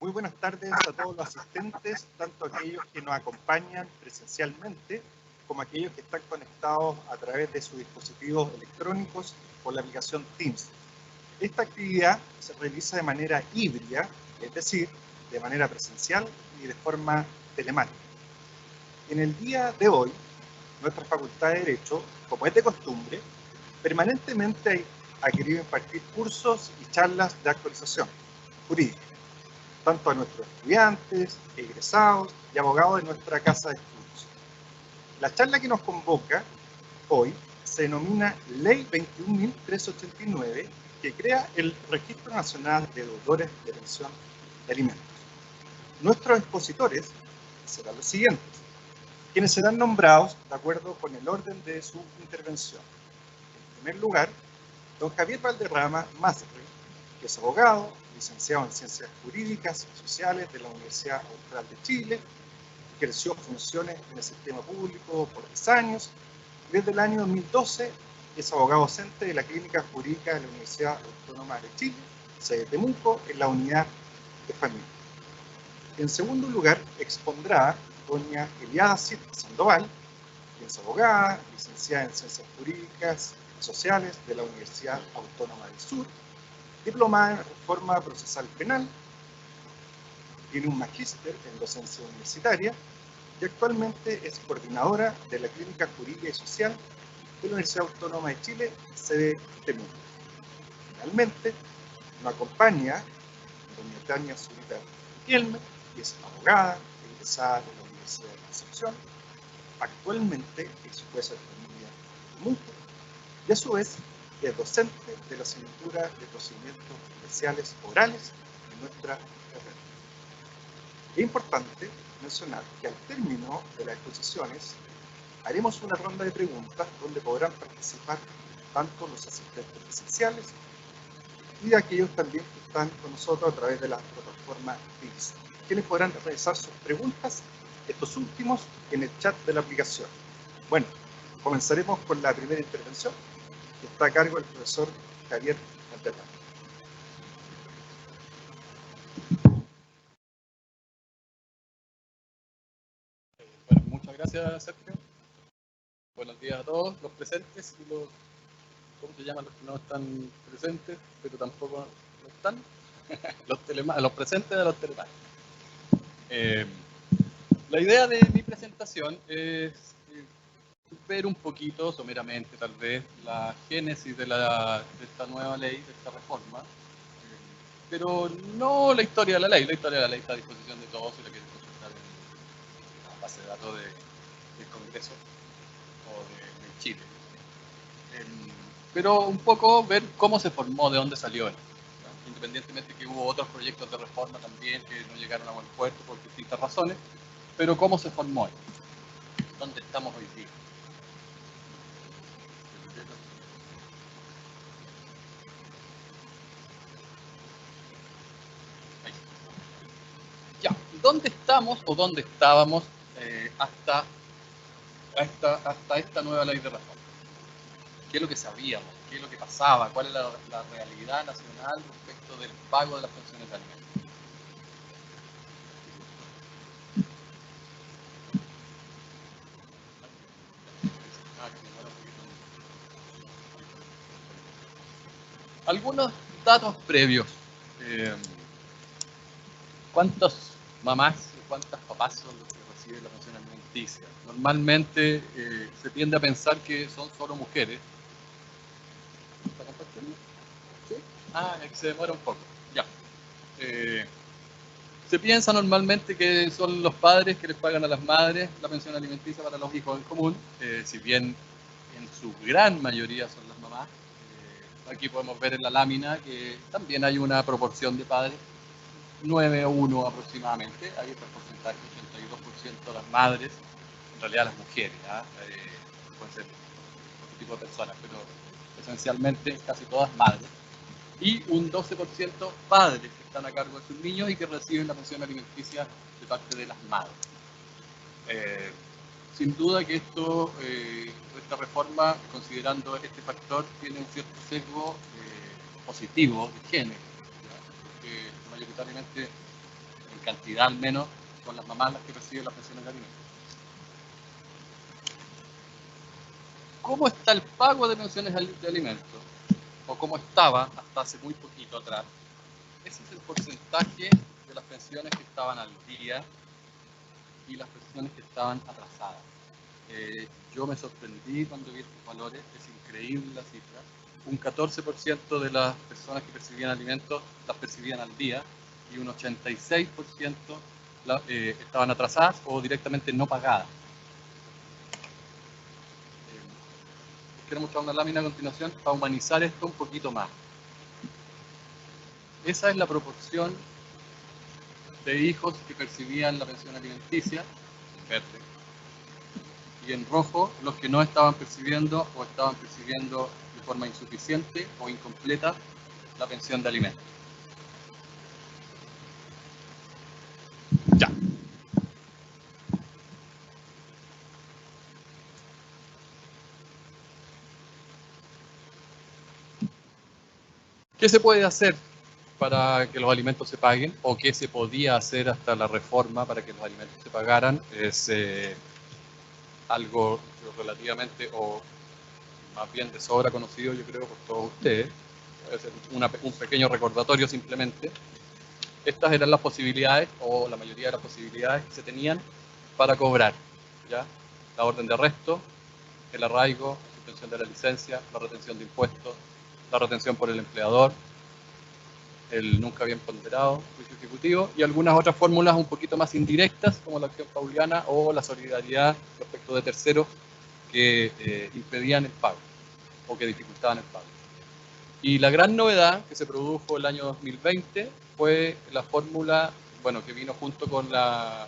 Muy buenas tardes a todos los asistentes, tanto aquellos que nos acompañan presencialmente como aquellos que están conectados a través de sus dispositivos electrónicos por la aplicación Teams. Esta actividad se realiza de manera híbrida, es decir, de manera presencial y de forma telemática. En el día de hoy, nuestra Facultad de Derecho, como es de costumbre, permanentemente ha querido impartir cursos y charlas de actualización jurídica, tanto a nuestros estudiantes, egresados y abogados de nuestra casa de estudios. La charla que nos convoca hoy se denomina Ley 21.389, que crea el Registro Nacional de Deudores de Pensión de Alimentos. Nuestros expositores serán los siguientes, quienes serán nombrados de acuerdo con el orden de su intervención. En primer lugar, don Javier Valderrama Masri, que es abogado, licenciado en Ciencias Jurídicas y Sociales de la Universidad Austral de Chile, ejerció funciones en el sistema público por 10 años, y desde el año 2012 es abogado docente de la Clínica Jurídica de la Universidad Autónoma de Chile, sede de Temuco, en la unidad de familia. En segundo lugar, expondrá doña Eliada Cid Sandoval, quien es abogada, licenciada en Ciencias Jurídicas y Sociales de la Universidad Autónoma del Sur, diplomada en Reforma Procesal Penal, tiene un magíster en docencia universitaria y actualmente es coordinadora de la Clínica Jurídica y Social de la Universidad Autónoma de Chile, sede de Temuco. Finalmente, nos acompaña doña Tania Zurita Riquelme, que es abogada, egresada de la Universidad de Concepción, actualmente es jueza de familia de Temuco y a su vez es docente de la asignatura de procedimientos especiales orales en nuestra carrera. Es importante mencionar que al término de las exposiciones haremos una ronda de preguntas donde podrán participar tanto los asistentes presenciales y de aquellos también que están con nosotros a través de la plataforma Teams, quienes podrán realizar sus preguntas, estos últimos, en el chat de la aplicación. Bueno, comenzaremos con la primera intervención, que está a cargo del profesor Javier Valderrama. Bueno, muchas gracias, Sergio. Buenos días a todos los presentes y los, ¿cómo se llaman los que no están presentes, pero tampoco no están? los presentes de los telemáticos. La idea de mi presentación es ver un poquito, someramente tal vez, la génesis de esta nueva ley, de esta reforma, pero no la historia de la ley. La historia de la ley está a disposición de todos si la quieren consultar en la base de datos del Congreso o de Chile. Pero un poco ver cómo se formó, de dónde salió esto, ¿no? Independientemente que hubo otros proyectos de reforma también que no llegaron a buen puerto por distintas razones, pero cómo se formó esto, dónde estamos hoy día. Ya, ¿dónde estamos o dónde estábamos hasta esta nueva ley de reforma? ¿Qué es lo que sabíamos? ¿Qué es lo que pasaba? ¿Cuál es la realidad nacional respecto del pago de las pensiones de alimentos? Algunos datos previos. ¿Cuántas mamás y cuántas papás son los que reciben la pensión alimenticia? Normalmente se tiende a pensar que son solo mujeres. ¿Está compartiendo? ¿Sí? Ah, se demora un poco. Ya. Se piensa normalmente que son los padres que les pagan a las madres la pensión alimenticia para los hijos en común, si bien en su gran mayoría son las mamás. Aquí podemos ver en la lámina que también hay una proporción de padres, 9-1 aproximadamente, hay otro porcentaje, 82% las madres, en realidad las mujeres, pueden ser otro tipo de personas, pero esencialmente casi todas madres, y un 12% padres que están a cargo de sus niños y que reciben la pensión alimenticia de parte de las madres. Sin duda que esta reforma, considerando este factor, tiene un cierto sesgo positivo de género, porque mayoritariamente en cantidad al menos, son las mamás las que reciben las pensiones de alimentos. ¿Cómo está el pago de pensiones de alimentos? O cómo estaba hasta hace muy poquito atrás. Ese es el porcentaje de las pensiones que estaban al día y las pensiones que estaban atrasadas. Yo me sorprendí cuando vi estos valores, es increíble la cifra. Un 14% de las personas que percibían alimentos las percibían al día y un 86% estaban atrasadas o directamente no pagadas. Quiero mostrar una lámina a continuación para humanizar esto un poquito más. Esa es la proporción de hijos que percibían la pensión alimenticia, en verde, y en rojo los que no estaban percibiendo o estaban percibiendo de forma insuficiente o incompleta la pensión de alimentos. Ya. ¿Qué se puede hacer para que los alimentos se paguen? ¿O qué se podía hacer hasta la reforma para que los alimentos se pagaran? Es algo relativamente, o más bien de sobra conocido, yo creo, por todos ustedes. Puede ser un pequeño recordatorio simplemente. Estas eran las posibilidades, o la mayoría de las posibilidades que se tenían para cobrar, ¿ya? La orden de arresto, el arraigo, la suspensión de la licencia, la retención de impuestos, la retención por el empleador, el nunca bien ponderado, juicio ejecutivo, y algunas otras fórmulas un poquito más indirectas, como la acción pauliana o la solidaridad respecto de terceros que impedían el pago o que dificultaban el pago. Y la gran novedad que se produjo el año 2020 fue la fórmula, bueno, que vino junto con la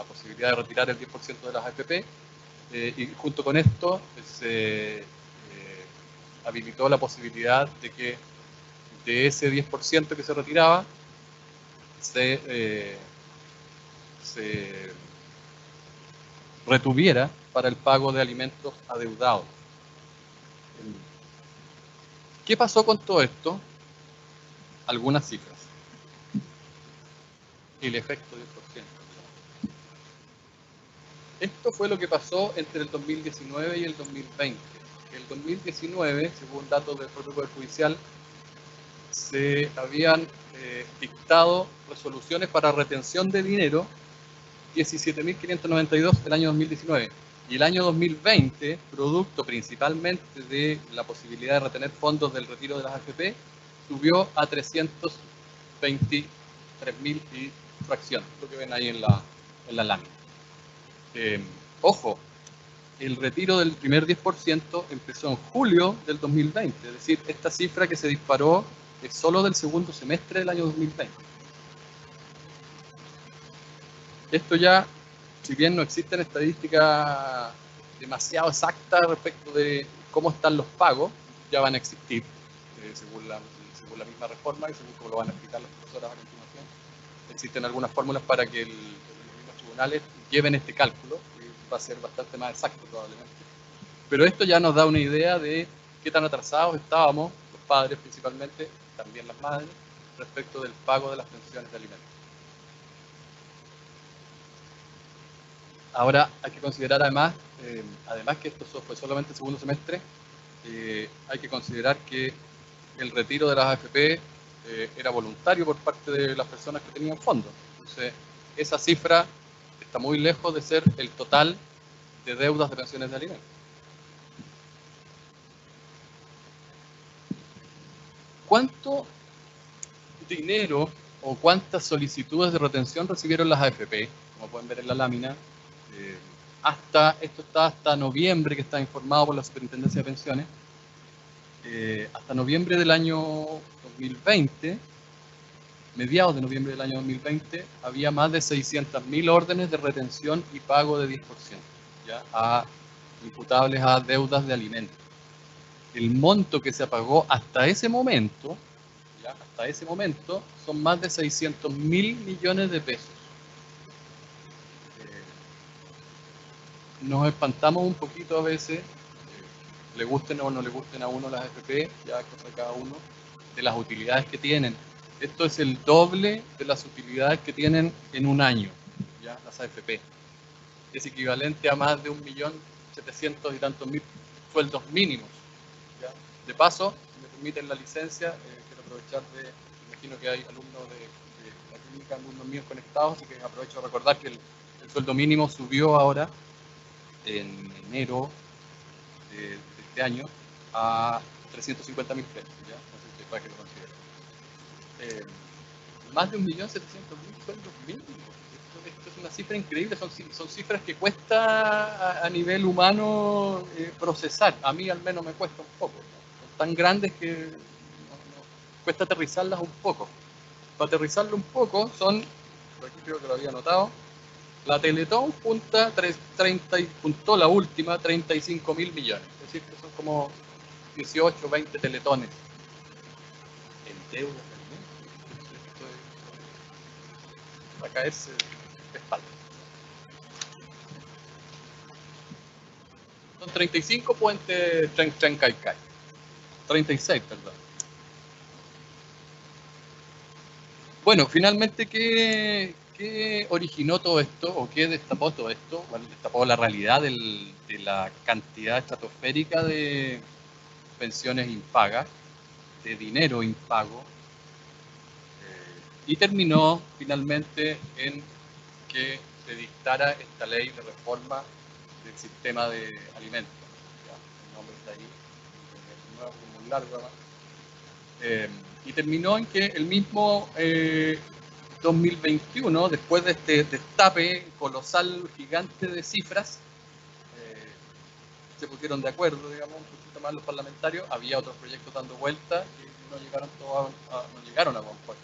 posibilidad de retirar el 10% de las AFP, y junto con esto se habilitó la posibilidad de que de ese 10% que se retiraba se retuviera para el pago de alimentos adeudados. ¿Qué pasó con todo esto? Algunas cifras. El efecto 10%. Esto fue lo que pasó entre el 2019 y el 2020. El 2019, según datos del propio Poder Judicial, se habían dictado resoluciones para retención de dinero 17.592 el año 2019. Y el año 2020, producto principalmente de la posibilidad de retener fondos del retiro de las AFP, subió a 323.000 y fracción, lo que ven ahí en la lámina. Ojo, el retiro del primer 10% empezó en julio del 2020, es decir, esta cifra que se disparó es solo del segundo semestre del año 2020. Esto ya, si bien no existen estadísticas demasiado exactas respecto de cómo están los pagos, ya van a existir, según la misma reforma y según como lo van a explicar las profesoras a continuación. Existen algunas fórmulas para que los mismos tribunales lleven este cálculo, que va a ser bastante más exacto probablemente. Pero esto ya nos da una idea de qué tan atrasados estábamos, los padres principalmente, también las madres, respecto del pago de las pensiones de alimentos. Ahora hay que considerar además que esto fue solamente el segundo semestre, hay que considerar que el retiro de las AFP era voluntario por parte de las personas que tenían fondos. Entonces, esa cifra está muy lejos de ser el total de deudas de pensiones de alimentos. ¿Cuánto dinero o cuántas solicitudes de retención recibieron las AFP? Como pueden ver en la lámina, esto está hasta noviembre, que está informado por la Superintendencia de Pensiones. Hasta noviembre del año 2020, mediados de noviembre del año 2020, había más de 600.000 órdenes de retención y pago de 10%, ¿ya? Imputables a deudas de alimentos. El monto que se pagó hasta ese momento, ¿ya? Hasta ese momento, son más de 600.000 millones de pesos. Nos espantamos un poquito a veces, le gusten o no le gusten a uno las AFP, ya cosa de cada uno, de las utilidades que tienen, Esto es el doble de las utilidades que tienen en un año, ¿ya? Las AFP. Es equivalente a más de 1.700.000 y tantos mil sueldos mínimos, ¿ya? De paso, si me permiten la licencia, quiero aprovechar de, imagino que hay alumnos de la clínica, alumnos míos conectados, así que aprovecho de recordar que el sueldo mínimo subió ahora, en enero de este año, a 350.000 pesos, ¿ya? No sé si para que lo consideren. Más de 1.700.000 sueldos mínimos. Esto es una cifra increíble, son cifras que cuesta a nivel humano procesar. A mí al menos me cuesta un poco, ¿no? Son tan grandes que cuesta aterrizarlas un poco. Para aterrizarlo un poco son, por aquí creo que lo había anotado, la Teletón puntó la última 35.000 millones. Es decir, que son como 18, 20 teletones en deuda. A caerse de espalda. Son 35 puentes Trencaicay. 36, perdón. Bueno, finalmente, ¿qué originó todo esto? ¿O qué destapó todo esto? Bueno, destapó la realidad de la cantidad estratosférica de pensiones impagas, de dinero impago, y terminó finalmente en que se dictara esta ley de reforma del sistema de alimentos. Ya, el nombre está ahí, no es muy largo, y terminó en que el mismo 2021, después de este destape colosal, gigante de cifras, se pusieron de acuerdo, digamos, un poquito más los parlamentarios. Había otros proyectos dando vuelta que no llegaron a buen puerto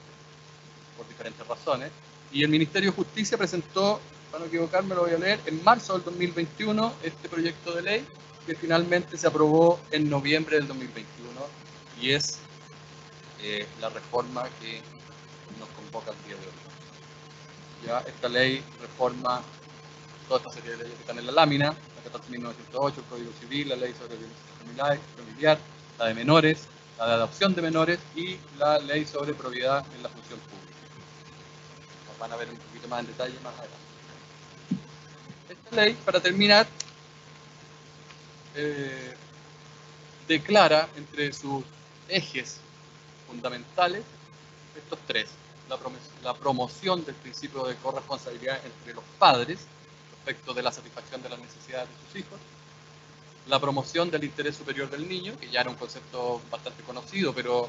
por diferentes razones. Y el Ministerio de Justicia presentó, para no equivocarme, lo voy a leer, en marzo del 2021 este proyecto de ley que finalmente se aprobó en noviembre del 2021 y es la reforma que nos convoca el día de hoy. Ya esta ley reforma toda esta serie de leyes que están en la lámina, la 14.908, el Código Civil, la ley sobre violencia familiar, la de menores, la de adopción de menores y la ley sobre propiedad en la función pública. Nos van a ver un poquito más en detalle más adelante. Esta ley, para terminar, declara entre sus ejes fundamentales estos tres: la promoción del principio de corresponsabilidad entre los padres respecto de la satisfacción de las necesidades de sus hijos, la promoción del interés superior del niño, que ya era un concepto bastante conocido, pero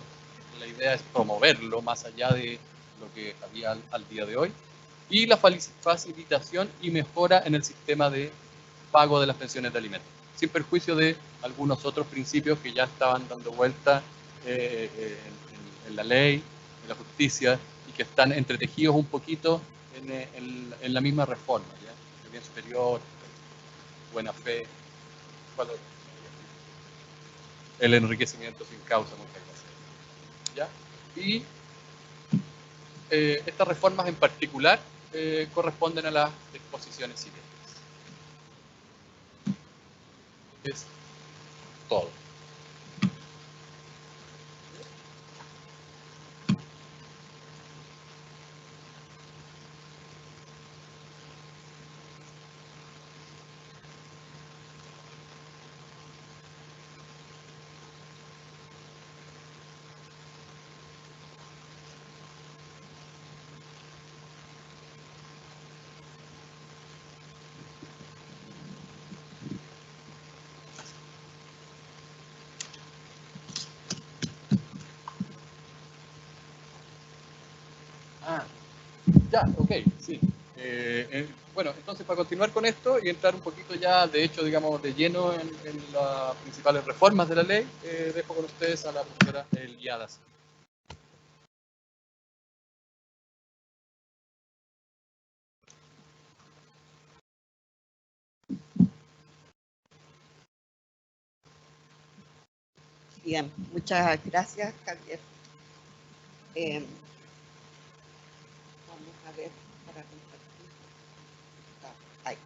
la idea es promoverlo más allá de lo que había al día de hoy, y la facilitación y mejora en el sistema de pago de las pensiones de alimentos, sin perjuicio de algunos otros principios que ya estaban dando vuelta en la ley, en la justicia, y que están entretejidos un poquito en la misma reforma, ¿ya? El bien superior, buena fe, el enriquecimiento sin causa, muchas gracias. ¿Ya? Y estas reformas en particular corresponden a las disposiciones siguientes. Es todo. Ya, ok, sí. Bueno, entonces para continuar con esto y entrar un poquito ya, de hecho, digamos, de lleno en las principales reformas de la ley, dejo con ustedes a la profesora Eliadas. Bien, muchas gracias, Javier. Vamos a ver para compartir. Ahí.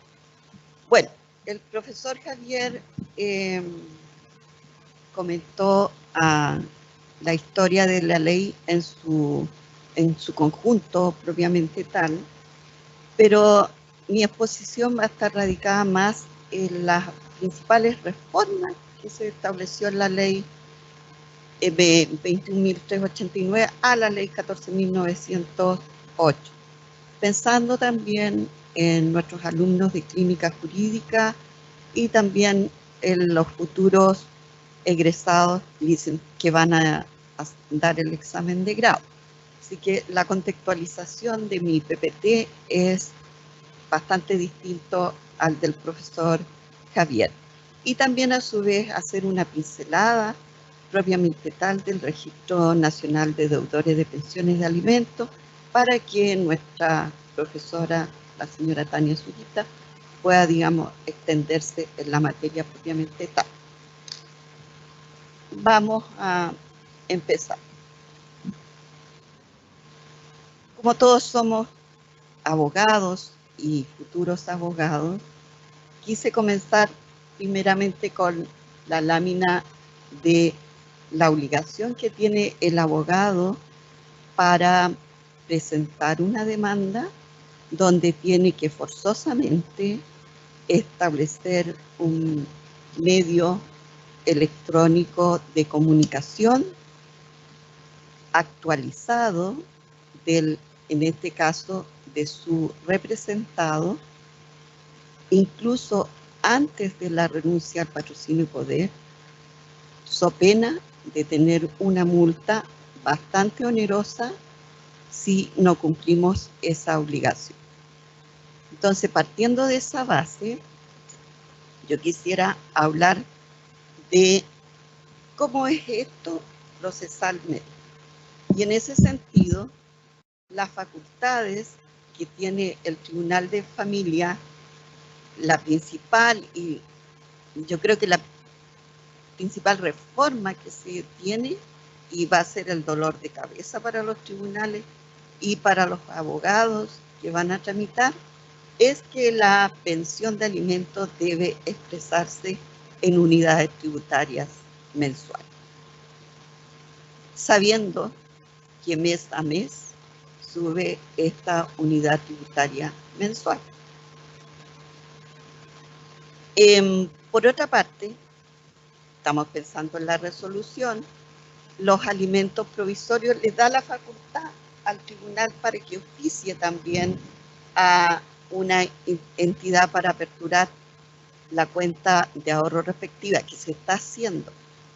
Bueno, el profesor Javier comentó la historia de la ley en su en su conjunto propiamente tal, pero mi exposición va a estar radicada más en las principales reformas que se estableció en la ley 21.389 a la ley 14.908, pensando también en nuestros alumnos de clínica jurídica y también en los futuros egresados que van a dar el examen de grado. Así que la contextualización de mi PPT es bastante distinto al del profesor Javier. Y también a su vez hacer una pincelada propiamente tal del Registro Nacional de Deudores de Pensiones de Alimentos para que nuestra profesora, la señora Tania Zurita, pueda, digamos, extenderse en la materia propiamente tal. Vamos a empezar. Como todos somos abogados y futuros abogados, quise comenzar primeramente con la lámina de la obligación que tiene el abogado para presentar una demanda donde tiene que forzosamente establecer un medio electrónico de comunicación actualizado en este caso, de su representado, incluso antes de la renuncia al patrocinio y poder, so pena de tener una multa bastante onerosa si no cumplimos esa obligación. Entonces, partiendo de esa base, yo quisiera hablar de cómo es esto procesalmente. Y en ese sentido, las facultades que tiene el Tribunal de Familia, la principal, y yo creo que la principal reforma que se tiene, y va a ser el dolor de cabeza para los tribunales y para los abogados que van a tramitar, es que la pensión de alimentos debe expresarse en unidades tributarias mensuales, sabiendo que mes a mes sube esta unidad tributaria mensual. Por otra parte, estamos pensando en la resolución, los alimentos provisorios les da la facultad al tribunal para que oficie también a una entidad para aperturar la cuenta de ahorro respectiva, que se está haciendo.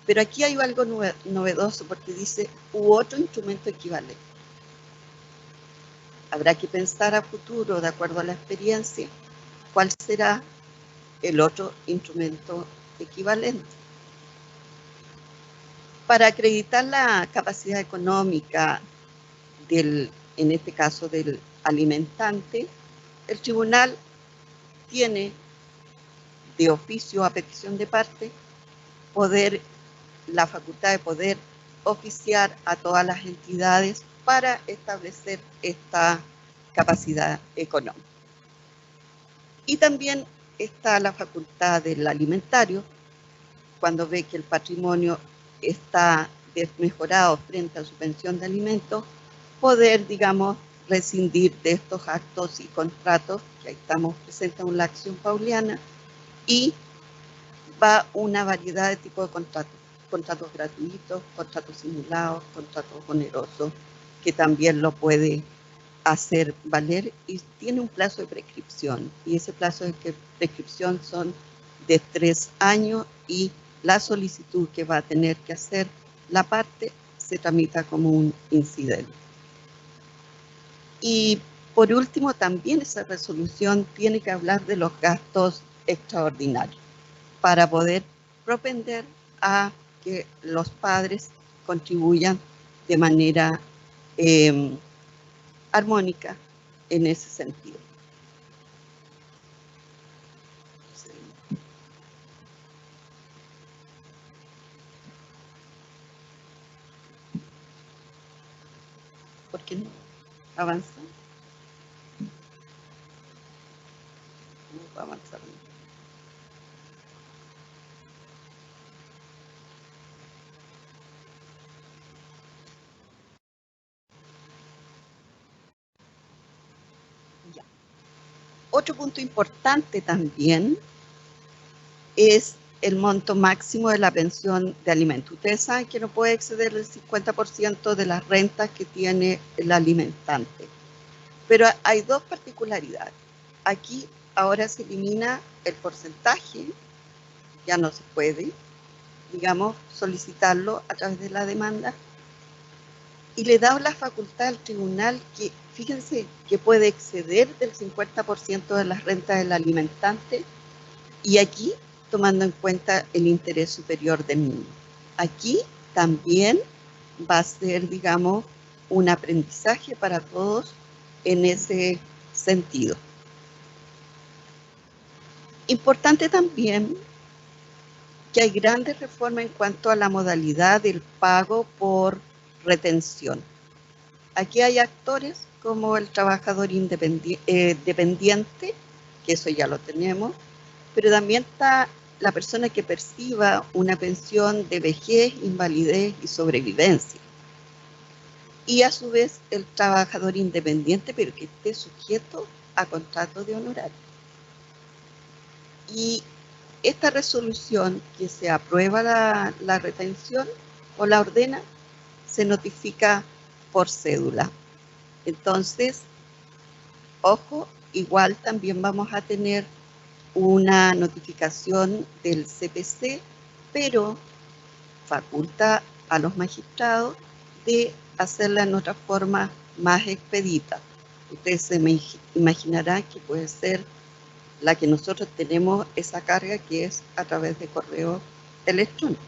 Pero aquí hay algo novedoso porque dice u otro instrumento equivalente. Habrá que pensar a futuro, de acuerdo a la experiencia, cuál será el otro instrumento equivalente. Para acreditar la capacidad económica en este caso del alimentante, el tribunal tiene de oficio a petición de parte la facultad de poder oficiar a todas las entidades para establecer esta capacidad económica. Y también está la facultad del alimentario, cuando ve que el patrimonio está desmejorado frente a su pensión de alimentos, poder, digamos, rescindir de estos actos y contratos, que ahí estamos presentes en la acción pauliana, y va una variedad de tipos de contratos gratuitos, contratos simulados, contratos onerosos, que también lo puede hacer valer y tiene un plazo de prescripción, y ese plazo de prescripción son de 3 años y la solicitud que va a tener que hacer la parte se tramita como un incidente. Y por último, también esa resolución tiene que hablar de los gastos extraordinarios para poder propender a que los padres contribuyan de manera armónica en ese sentido. ¿Por qué no avanza? No va a avanzar. Otro punto importante también es el monto máximo de la pensión de alimentos. Ustedes saben que no puede exceder el 50% de las rentas que tiene el alimentante. Pero hay dos particularidades. Aquí ahora se elimina el porcentaje, ya no se puede, digamos, solicitarlo a través de la demanda, y le da la facultad al tribunal que, fíjense, que puede exceder del 50% de las rentas del alimentante, y aquí tomando en cuenta el interés superior del niño. Aquí también va a ser, digamos, un aprendizaje para todos en ese sentido. Importante también que hay grandes reformas en cuanto a la modalidad del pago por retención. Aquí hay actores como el trabajador dependiente, que eso ya lo tenemos, pero también está la persona que perciba una pensión de vejez, invalidez y sobrevivencia. Y a su vez el trabajador independiente, pero que esté sujeto a contrato de honorario. Y esta resolución que se aprueba la retención o la ordena, se notifica por cédula. Entonces, ojo, igual también vamos a tener una notificación del CPC, pero faculta a los magistrados de hacerla en otra forma más expedita. Ustedes se imaginarán que puede ser la que nosotros tenemos esa carga, que es a través de correo electrónico.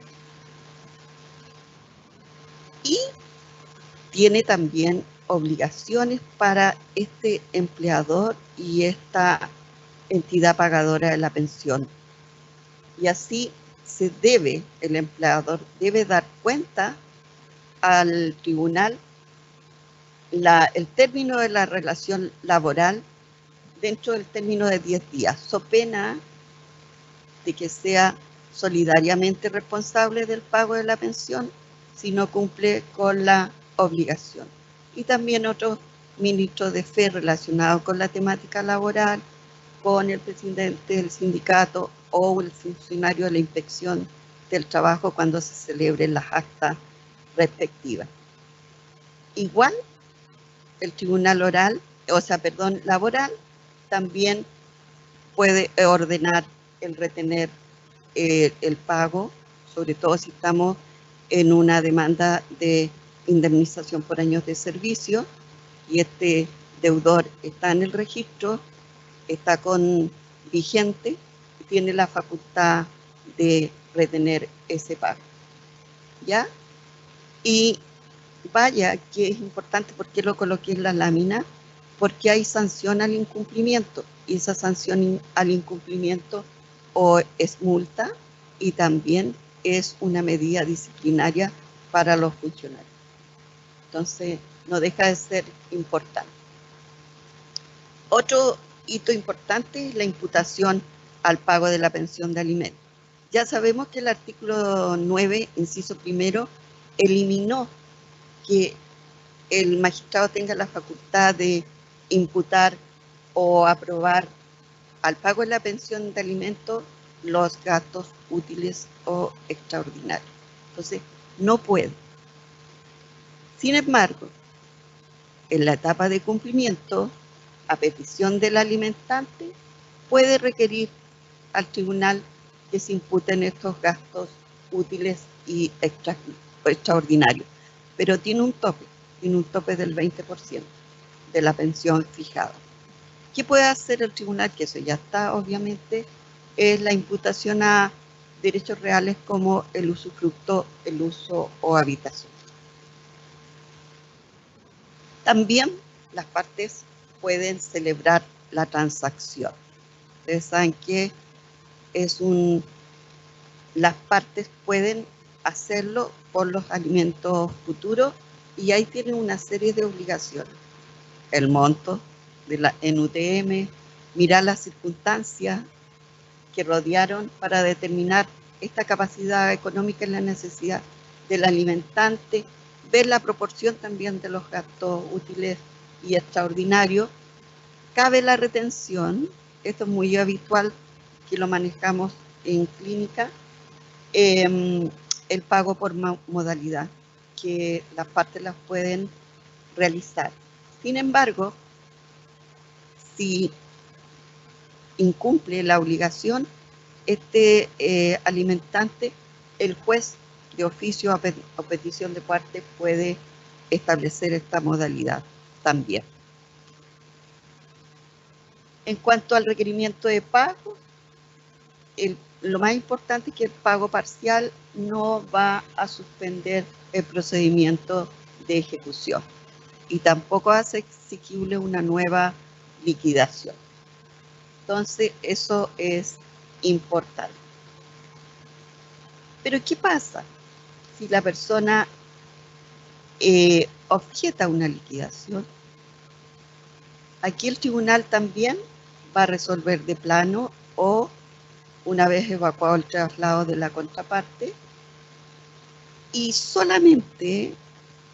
Y tiene también obligaciones para este empleador y esta entidad pagadora de la pensión. Y así el empleador debe dar cuenta al tribunal el término de la relación laboral dentro del término de 10 días, so pena de que sea solidariamente responsable del pago de la pensión si no cumple con la obligación. Y también otros ministros de fe relacionados con la temática laboral, con el presidente del sindicato o el funcionario de la inspección del trabajo cuando se celebren las actas respectivas. Igual, el tribunal laboral también puede ordenar el retener el pago, sobre todo si estamos en una demanda de indemnización por años de servicio y este deudor está en el registro, está vigente y tiene la facultad de retener ese pago. ¿Ya? Y vaya que es importante, porque lo coloqué en la lámina, porque hay sanción al incumplimiento, y esa sanción al incumplimiento o es multa y también es una medida disciplinaria para los funcionarios. Entonces, no deja de ser importante. Otro hito importante es la imputación al pago de la pensión de alimentos. Ya sabemos que el artículo 9, inciso primero, eliminó que el magistrado tenga la facultad de imputar o aprobar al pago de la pensión de alimentos los gastos útiles o extraordinarios. Entonces, no puede. Sin embargo, en la etapa de cumplimiento, a petición del alimentante, puede requerir al tribunal que se imputen estos gastos útiles y extraordinarios, pero tiene un tope del 20% de la pensión fijada. ¿Qué puede hacer el tribunal? Que eso ya está, obviamente, es la imputación a derechos reales como el usufructo, el uso o habitación. También las partes pueden celebrar la transacción. Ustedes saben que las partes pueden hacerlo por los alimentos futuros y ahí tienen una serie de obligaciones. El monto de la NUTM, mirar las circunstancias que rodearon para determinar esta capacidad económica y la necesidad del alimentante, ver la proporción también de los gastos útiles y extraordinarios, cabe la retención, esto es muy habitual que lo manejamos en clínica, el pago por modalidad, que las partes las pueden realizar. Sin embargo, si incumple la obligación, este alimentante, el juez de oficio a petición de parte puede establecer esta modalidad también. En cuanto al requerimiento de pago, lo más importante es que el pago parcial no va a suspender el procedimiento de ejecución y tampoco hace exigible una nueva liquidación. Entonces, eso es importante. Pero, ¿qué pasa si la persona objeta una liquidación? Aquí el tribunal también va a resolver de plano o una vez evacuado el traslado de la contraparte, y solamente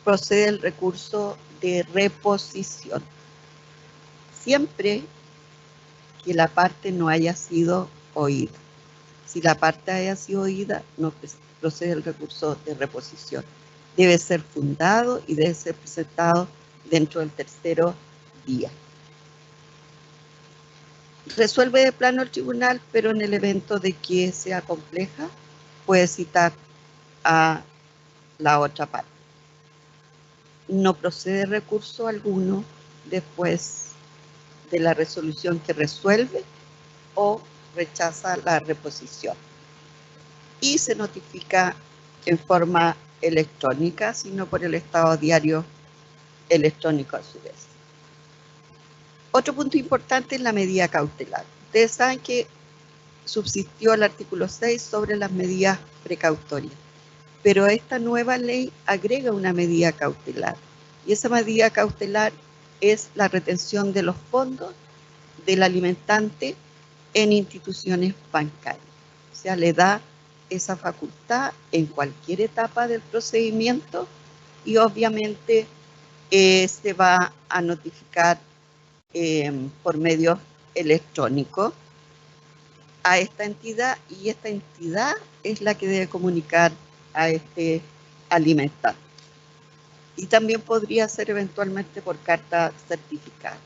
procede el recurso de reposición, siempre que la parte no haya sido oída. Si la parte haya sido oída, no procede el recurso de reposición. Debe ser fundado y debe ser presentado dentro del tercero día. Resuelve de plano el tribunal, pero en el evento de que sea compleja, puede citar a la otra parte. No procede recurso alguno después de la resolución que resuelve o rechaza la reposición. Y se notifica en forma electrónica, sino por el estado diario electrónico a su vez. Otro punto importante es la medida cautelar. Ustedes saben que subsistió el artículo 6 sobre las medidas precautorias, pero esta nueva ley agrega una medida cautelar, y esa medida cautelar es la retención de los fondos del alimentante en instituciones bancarias. O sea, le da esa facultad en cualquier etapa del procedimiento y obviamente se va a notificar por medio electrónico a esta entidad, y esta entidad es la que debe comunicar a este alimentante. Y también podría ser eventualmente por carta certificada.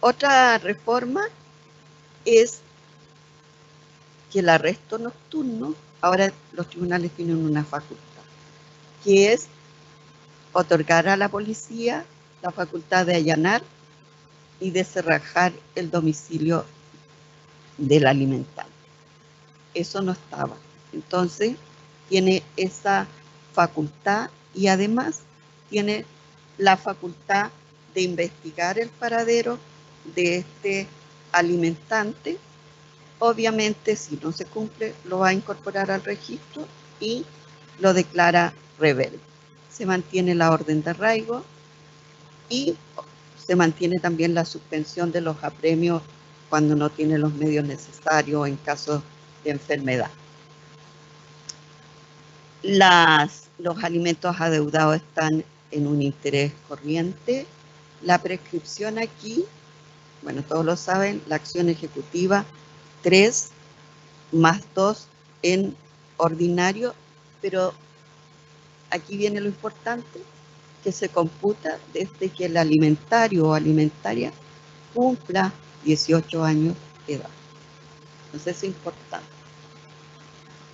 Otra reforma es que el arresto nocturno, ahora los tribunales tienen una facultad, que es otorgar a la policía la facultad de allanar y de cerrajar el domicilio del alimentante. Eso no estaba. Entonces, tiene esa facultad y además tiene la facultad de investigar el paradero de este alimentante. Obviamente, si no se cumple, lo va a incorporar al registro y lo declara rebelde. Se mantiene la orden de arraigo y se mantiene también la suspensión de los apremios cuando no tiene los medios necesarios en caso de enfermedad. Los alimentos adeudados están en un interés corriente. La prescripción aquí, bueno, todos lo saben, la acción ejecutiva 3 más 2 en ordinario, pero aquí viene lo importante, que se computa desde que el alimentario o alimentaria cumpla 18 años de edad. Entonces es importante.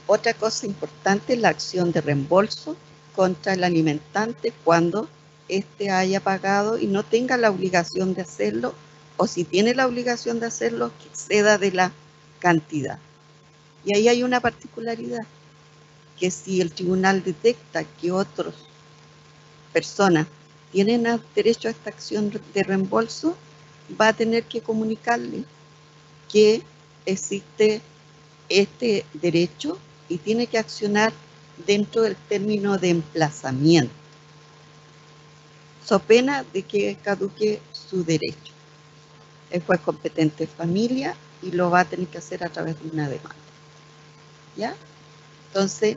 Otra cosa importante es la acción de reembolso contra el alimentante cuando éste haya pagado y no tenga la obligación de hacerlo, o si tiene la obligación de hacerlo, que exceda de la cantidad. Y ahí hay una particularidad, que si el tribunal detecta que otras personas tienen derecho a esta acción de reembolso, va a tener que comunicarle que existe este derecho y tiene que accionar dentro del término de emplazamiento, so pena de que caduque su derecho. El juez competente es familia y lo va a tener que hacer a través de una demanda. ¿Ya? Entonces,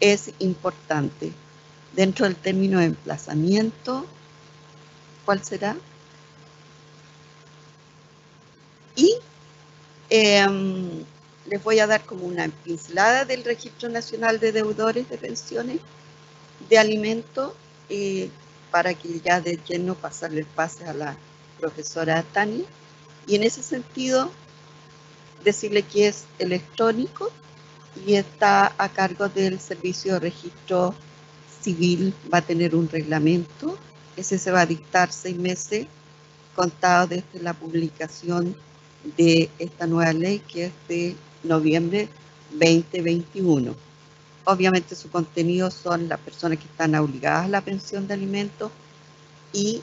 es importante. Dentro del término de emplazamiento, ¿cuál será? Les voy a dar como una pincelada del Registro Nacional de Deudores de Pensiones de Alimentos, para que ya de lleno pasarle el pase a la profesora Tania. Y en ese sentido, decirle que es electrónico y está a cargo del Servicio de Registro Civil. Va a tener un reglamento, ese se va a dictar 6 meses contados desde la publicación de esta nueva ley, que es de noviembre 2021. Obviamente su contenido son las personas que están obligadas a la pensión de alimentos y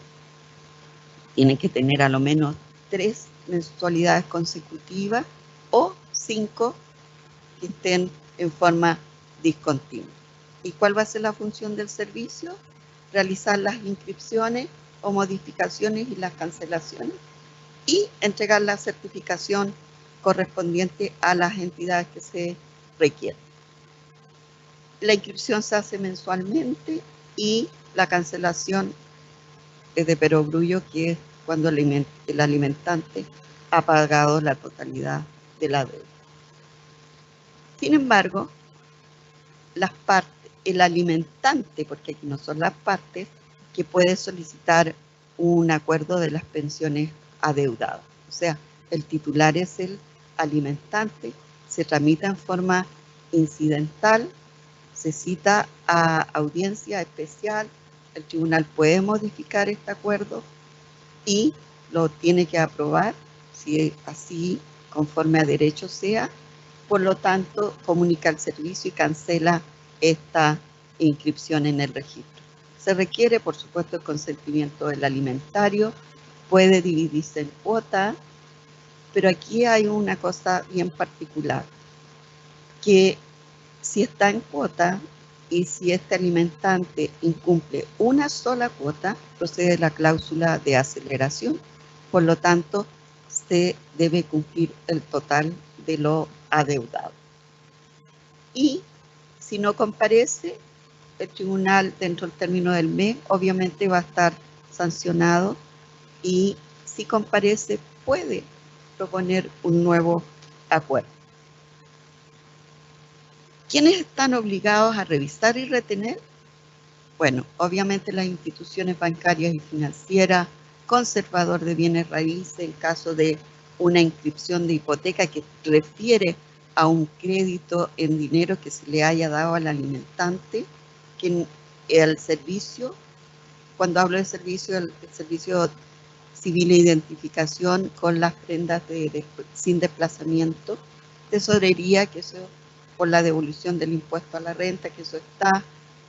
tienen que tener a lo menos 3 mensualidades consecutivas o 5 que estén en forma discontinua. ¿Y cuál va a ser la función del servicio? Realizar las inscripciones o modificaciones y las cancelaciones y entregar la certificación correspondiente a las entidades que se requieren. La inscripción se hace mensualmente y la cancelación es de perogrullo, que es cuando el alimentante ha pagado la totalidad de la deuda. Sin embargo, las partes, el alimentante, porque aquí no son las partes, que puede solicitar un acuerdo de las pensiones adeudadas. O sea, el titular es el alimentante, se tramita en forma incidental, se cita a audiencia especial, el tribunal puede modificar este acuerdo y lo tiene que aprobar, si así conforme a derecho sea. Por lo tanto, comunica al servicio y cancela esta inscripción en el registro. Se requiere, por supuesto, el consentimiento del alimentario, puede dividirse en cuotas, pero aquí hay una cosa bien particular, que si está en cuota y si este alimentante incumple una sola cuota, procede la cláusula de aceleración. Por lo tanto, se debe cumplir el total de lo adeudado. Y si no comparece, el tribunal dentro del término del mes obviamente va a estar sancionado, y si comparece puede proponer un nuevo acuerdo. ¿Quiénes están obligados a revisar y retener? Bueno, obviamente las instituciones bancarias y financieras, conservador de bienes raíces en caso de una inscripción de hipoteca que refiere a un crédito en dinero que se le haya dado al alimentante, que el servicio, cuando hablo de servicio, el servicio civil de identificación con las prendas sin desplazamiento, tesorería, que eso por la devolución del impuesto a la renta, que eso está,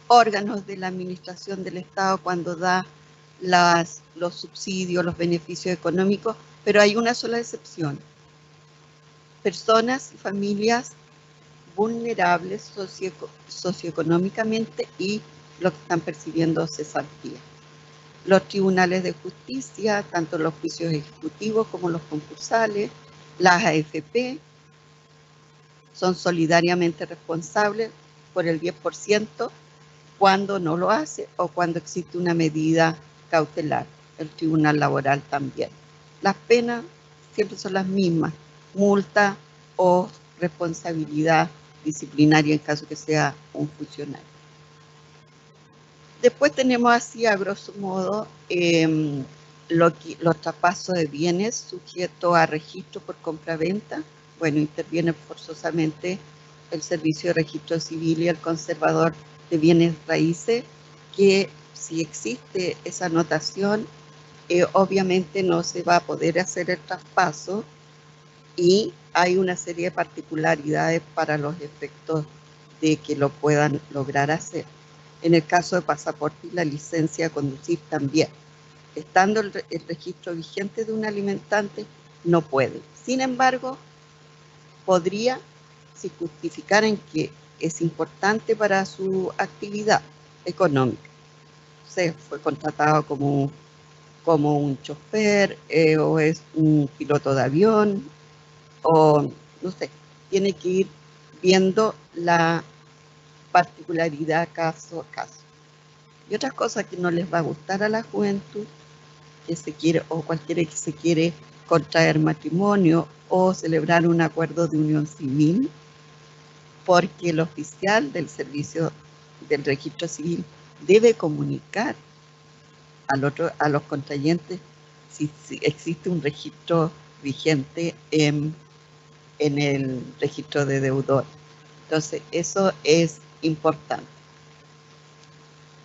órganos de la administración del Estado cuando da los subsidios, los beneficios económicos, pero hay una sola excepción: personas y familias vulnerables socioeconómicamente y los que están percibiendo cesantía. Los tribunales de justicia, tanto los juicios ejecutivos como los concursales, las AFP, son solidariamente responsables por el 10% cuando no lo hace o cuando existe una medida cautelar. El tribunal laboral también. Las penas siempre son las mismas: multa o responsabilidad disciplinaria en caso que sea un funcionario. Después tenemos así, a grosso modo, los traspasos de bienes sujetos a registro por compraventa. Bueno, interviene forzosamente el Servicio de Registro Civil y el conservador de bienes raíces, que si existe esa anotación, obviamente no se va a poder hacer el traspaso, y hay una serie de particularidades para los efectos de que lo puedan lograr hacer. En el caso de pasaporte y la licencia de conducir también. Estando el registro vigente de un alimentante, no puede. Sin embargo, podría, si justificaran que es importante para su actividad económica. Se fue contratado como un chofer, o es un piloto de avión, o no sé, tiene que ir viendo la particularidad caso a caso. Y otra cosa que no les va a gustar a la juventud que se quiere, o cualquiera que se quiere contraer matrimonio o celebrar un acuerdo de unión civil, porque el oficial del servicio del registro civil debe comunicar a los contrayentes si existe un registro vigente en el registro de deudor. Entonces, eso es importante.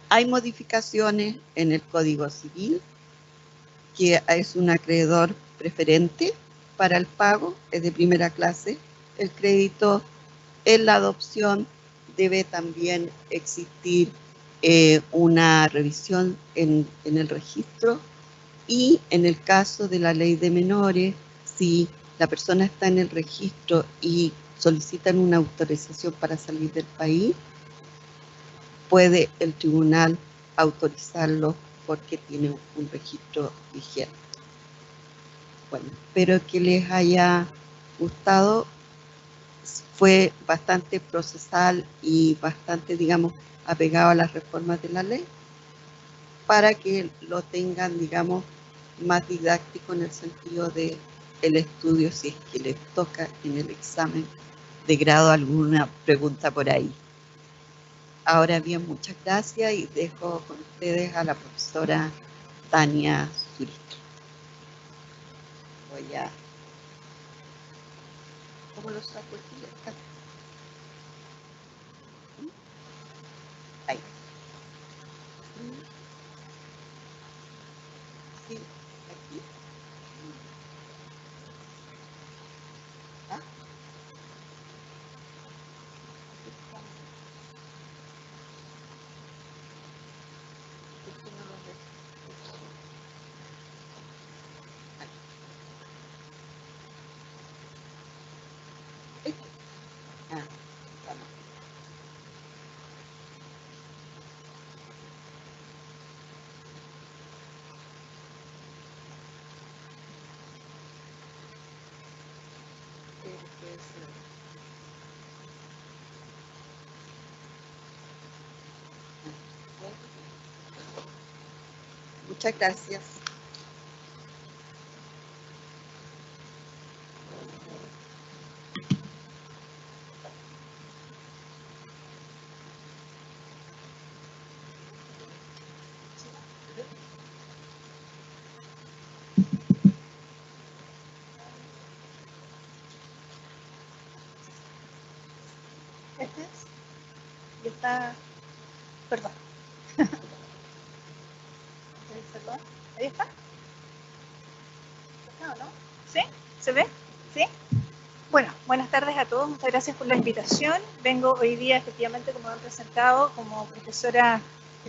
Hay modificaciones en el Código Civil, que es un acreedor preferente para el pago, es de primera clase. El crédito en la adopción debe también existir una revisión en el registro, y en el caso de la ley de menores, si la persona está en el registro y solicitan una autorización para salir del país, puede el tribunal autorizarlo porque tiene un registro vigente. Bueno, espero que les haya gustado. Fue bastante procesal y bastante, digamos, apegado a las reformas de la ley, para que lo tengan, digamos, más didáctico en el sentido de el estudio, si es que les toca en el examen de grado alguna pregunta por ahí. Ahora bien, muchas gracias y dejo con ustedes a la profesora Tania Zurita. Voy a... ¿Cómo lo saco aquí? Acá. Ahí. Sí, aquí. ¿Ah? Ah, vamos. Muchas gracias. Este es, y está, perdón. Perdón, ahí está. No, ¿no? ¿Sí? ¿Se ve? ¿Sí? Bueno, buenas tardes a todos, muchas gracias por la invitación. Vengo hoy día, efectivamente, como han presentado, como profesora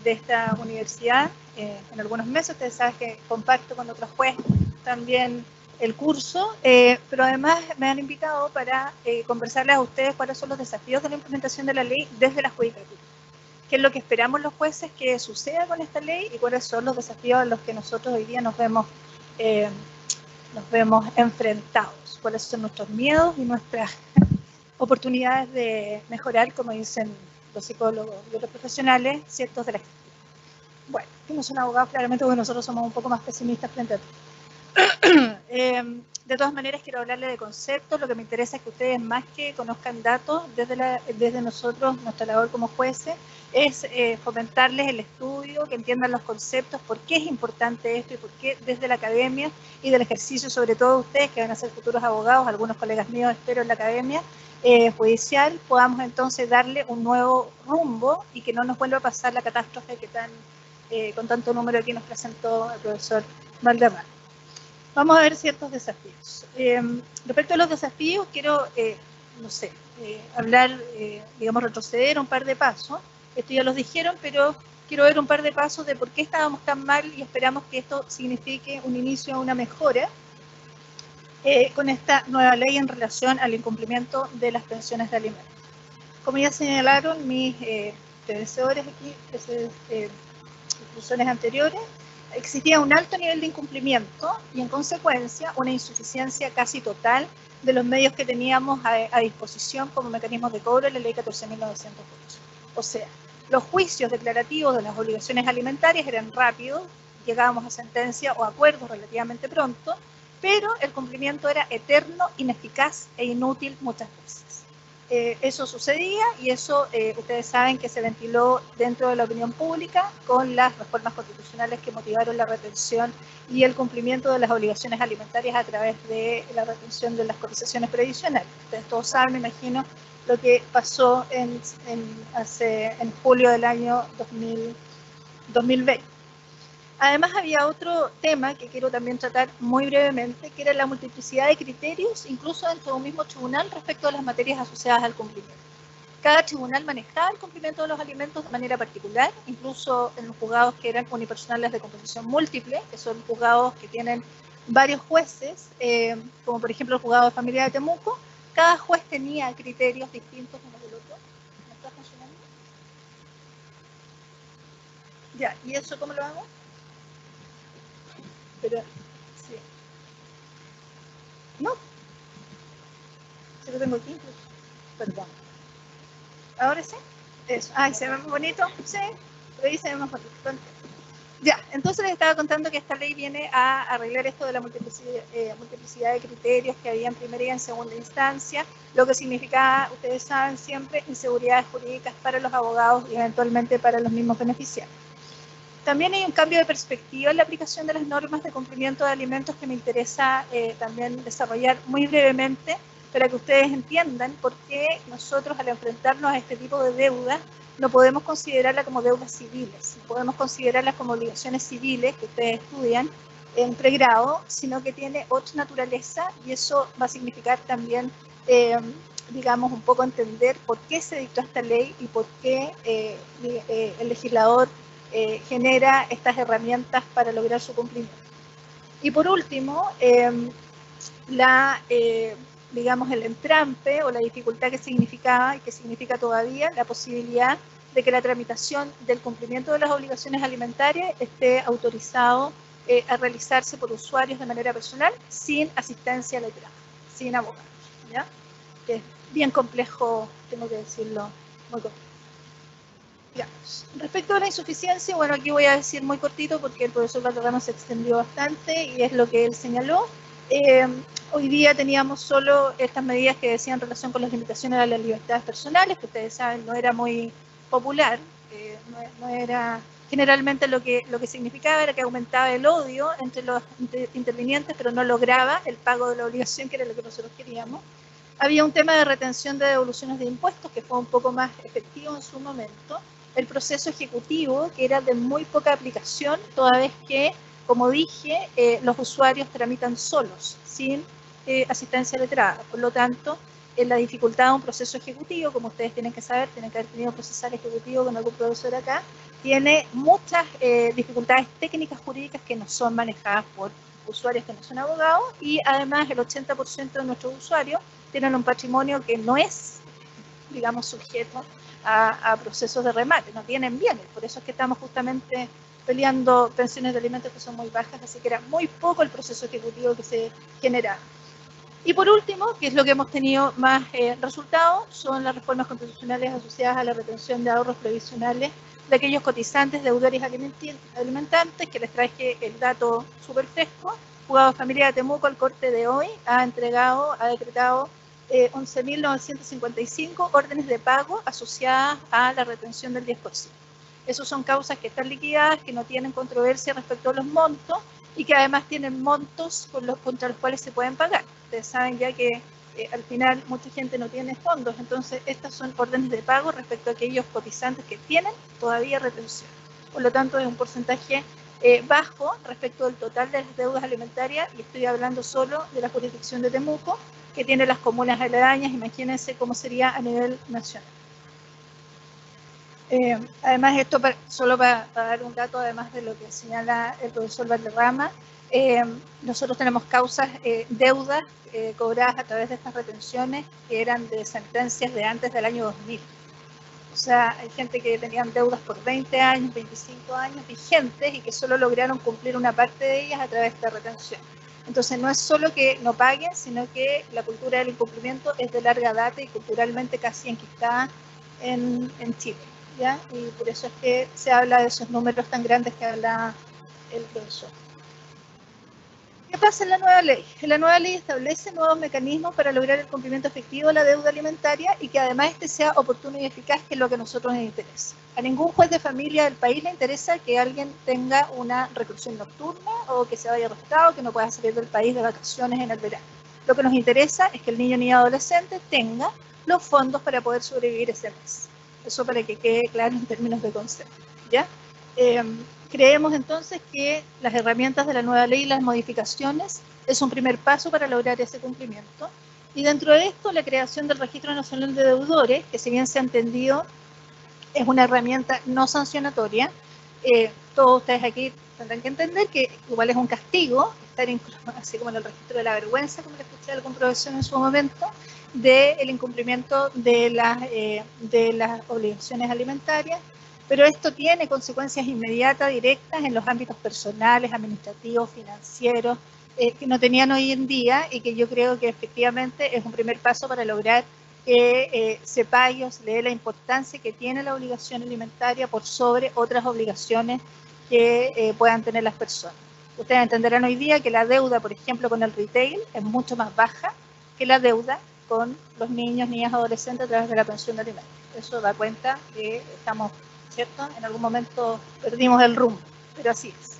de esta universidad. En algunos meses, ustedes saben que comparto con otros jueces también el curso, pero además me han invitado para conversarles a ustedes cuáles son los desafíos de la implementación de la ley desde la judicatura. ¿Qué es lo que esperamos los jueces que suceda con esta ley y cuáles son los desafíos a los que nosotros hoy día nos vemos enfrentados? ¿Cuáles son nuestros miedos y nuestras oportunidades de mejorar, como dicen los psicólogos y otros profesionales, ciertos de la escritura? Bueno, que no son abogados, claramente, porque nosotros somos un poco más pesimistas frente a todo. De todas maneras, quiero hablarles de conceptos. Lo que me interesa es que ustedes, más que conozcan datos, desde nosotros, nuestra labor como jueces, es fomentarles el estudio, que entiendan los conceptos, por qué es importante esto y por qué desde la academia y del ejercicio, sobre todo ustedes que van a ser futuros abogados, algunos colegas míos espero en la academia judicial, podamos entonces darle un nuevo rumbo y que no nos vuelva a pasar la catástrofe que con tanto número aquí nos presentó el profesor Valderrama. Vamos a ver ciertos desafíos. Respecto a los desafíos, quiero, hablar, retroceder un par de pasos. Esto ya los dijeron, pero quiero ver un par de pasos de por qué estábamos tan mal y esperamos que esto signifique un inicio a una mejora con esta nueva ley en relación al incumplimiento de las pensiones de alimentos. Como ya señalaron mis predecesores aquí, discusiones anteriores, existía un alto nivel de incumplimiento y en consecuencia una insuficiencia casi total de los medios que teníamos a disposición como mecanismos de cobro en la ley 14.908. O sea, los juicios declarativos de las obligaciones alimentarias eran rápidos, llegábamos a sentencia o acuerdos relativamente pronto, pero el cumplimiento era eterno, ineficaz e inútil muchas veces. Eso sucedía y eso ustedes saben que se ventiló dentro de la opinión pública con las reformas constitucionales que motivaron la retención y el cumplimiento de las obligaciones alimentarias a través de la retención de las cotizaciones previsionales. Ustedes todos saben, me imagino, lo que pasó en julio del año 2020. Además, había otro tema que quiero también tratar muy brevemente, que era la multiplicidad de criterios, incluso dentro de un mismo tribunal, respecto a las materias asociadas al cumplimiento. Cada tribunal manejaba el cumplimiento de los alimentos de manera particular, incluso en los juzgados que eran unipersonales de composición múltiple, que son juzgados que tienen varios jueces, como por ejemplo el juzgado de familia de Temuco. Cada juez tenía criterios distintos uno del otro. ¿No está funcionando? Ya, ¿y eso cómo lo hago? Pero, sí. No. Sí lo tengo aquí incluso. Perdón. ¿Ahora sí? Eso. Ay, ¿se ve más bonito? Sí. Pero ahí se ve más bonito. Ya, entonces les estaba contando que esta ley viene a arreglar esto de la multiplicidad de criterios que había en primera y en segunda instancia, lo que significaba, ustedes saben siempre, inseguridades jurídicas para los abogados y eventualmente para los mismos beneficiarios. También hay un cambio de perspectiva en la aplicación de las normas de cumplimiento de alimentos que me interesa también desarrollar muy brevemente para que ustedes entiendan por qué nosotros al enfrentarnos a este tipo de deudas no podemos considerarlas como deudas civiles, no podemos considerarlas como obligaciones civiles que ustedes estudian en pregrado, sino que tiene otra naturaleza y eso va a significar también, digamos, un poco entender por qué se dictó esta ley y por qué el legislador genera estas herramientas para lograr su cumplimiento. Y por último, digamos, el entrampe o la dificultad que significaba y que significa todavía la posibilidad de que la tramitación del cumplimiento de las obligaciones alimentarias esté autorizado a realizarse por usuarios de manera personal sin asistencia letrada, sin abogados, ¿ya? Que es bien complejo, tengo que decirlo, muy complejo. Ya. Respecto a la insuficiencia, bueno, aquí voy a decir muy cortito porque el profesor Valderrama se extendió bastante y es lo que él señaló. Hoy día teníamos solo estas medidas que decían en relación con las limitaciones a las libertades personales, que ustedes saben no era muy popular, no era generalmente lo que significaba era que aumentaba el odio entre los intervinientes, pero no lograba el pago de la obligación, que era lo que nosotros queríamos. Había un tema de retención de devoluciones de impuestos, que fue un poco más efectivo en su momento. El proceso ejecutivo, que era de muy poca aplicación, toda vez que, como dije, los usuarios tramitan solos, sin asistencia letrada. Por lo tanto, la dificultad de un proceso ejecutivo, como ustedes tienen que saber, tienen que haber tenido un procesal ejecutivo con algún profesor acá, tiene muchas dificultades técnicas jurídicas que no son manejadas por usuarios que no son abogados, y además el 80% de nuestros usuarios tienen un patrimonio que no es, digamos, sujeto a procesos de remate, no tienen bienes, por eso es que estamos justamente peleando pensiones de alimentos que son muy bajas, así que era muy poco el proceso ejecutivo que se generaba. Y por último, que es lo que hemos tenido más resultados, son las reformas constitucionales asociadas a la retención de ahorros previsionales de aquellos cotizantes, deudores alimentantes, que les traje el dato súper fresco. Juzgado de Familia de Temuco, al corte de hoy, ha decretado 11.955 órdenes de pago asociadas a la retención del 10%. Esas son causas que están liquidadas, que no tienen controversia respecto a los montos y que además tienen montos contra los cuales se pueden pagar. Ustedes saben ya que al final mucha gente no tiene fondos, entonces estas son órdenes de pago respecto a aquellos cotizantes que tienen todavía retención. Por lo tanto, es un porcentaje bajo respecto del total de las deudas alimentarias, y estoy hablando solo de la jurisdicción de Temuco, que tiene las comunas aledañas. Imagínense cómo sería a nivel nacional. Además, esto solo para dar un dato, además de lo que señala el profesor Valderrama, nosotros tenemos causas, deudas cobradas a través de estas retenciones que eran de sentencias de antes del año 2000. O sea, hay gente que tenían deudas por 20 años, 25 años vigentes y que solo lograron cumplir una parte de ellas a través de esta retención. Entonces, no es solo que no paguen, sino que la cultura del incumplimiento es de larga data y culturalmente casi enquistada en Chile, ¿ya? Y por eso es que se habla de esos números tan grandes que habla el profesor. ¿Qué pasa en la nueva ley? La nueva ley establece nuevos mecanismos para lograr el cumplimiento efectivo de la deuda alimentaria y que además este sea oportuno y eficaz, que es lo que a nosotros nos interesa. A ningún juez de familia del país le interesa que alguien tenga una reclusión nocturna o que se vaya arrestado, que no pueda salir del país de vacaciones en el verano. Lo que nos interesa es que el niño ni adolescente tenga los fondos para poder sobrevivir ese mes. Eso para que quede claro en términos de concepto, ¿ya? Creemos entonces que las herramientas de la nueva ley y las modificaciones es un primer paso para lograr ese cumplimiento. Y dentro de esto, la creación del Registro Nacional de Deudores, que si bien se ha entendido, es una herramienta no sancionatoria. Todos ustedes aquí tendrán que entender que igual es un castigo estar incluso, así como en el registro de la vergüenza, como le escuché algún profesor en su momento, del incumplimiento de las obligaciones alimentarias. Pero esto tiene consecuencias inmediatas, directas, en los ámbitos personales, administrativos, financieros, que no tenían hoy en día y que yo creo que efectivamente es un primer paso para lograr que se pague o se le dé la importancia que tiene la obligación alimentaria por sobre otras obligaciones que puedan tener las personas. Ustedes entenderán hoy día que la deuda, por ejemplo, con el retail es mucho más baja que la deuda con los niños, niñas, adolescentes a través de la pensión de alimentos. Eso da cuenta que estamos, ¿cierto? En algún momento perdimos el rumbo, pero así es.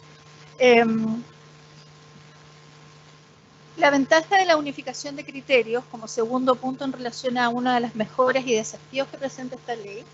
La ventaja de la unificación de criterios, como segundo punto en relación a una de las mejoras y desafíos que presenta esta ley,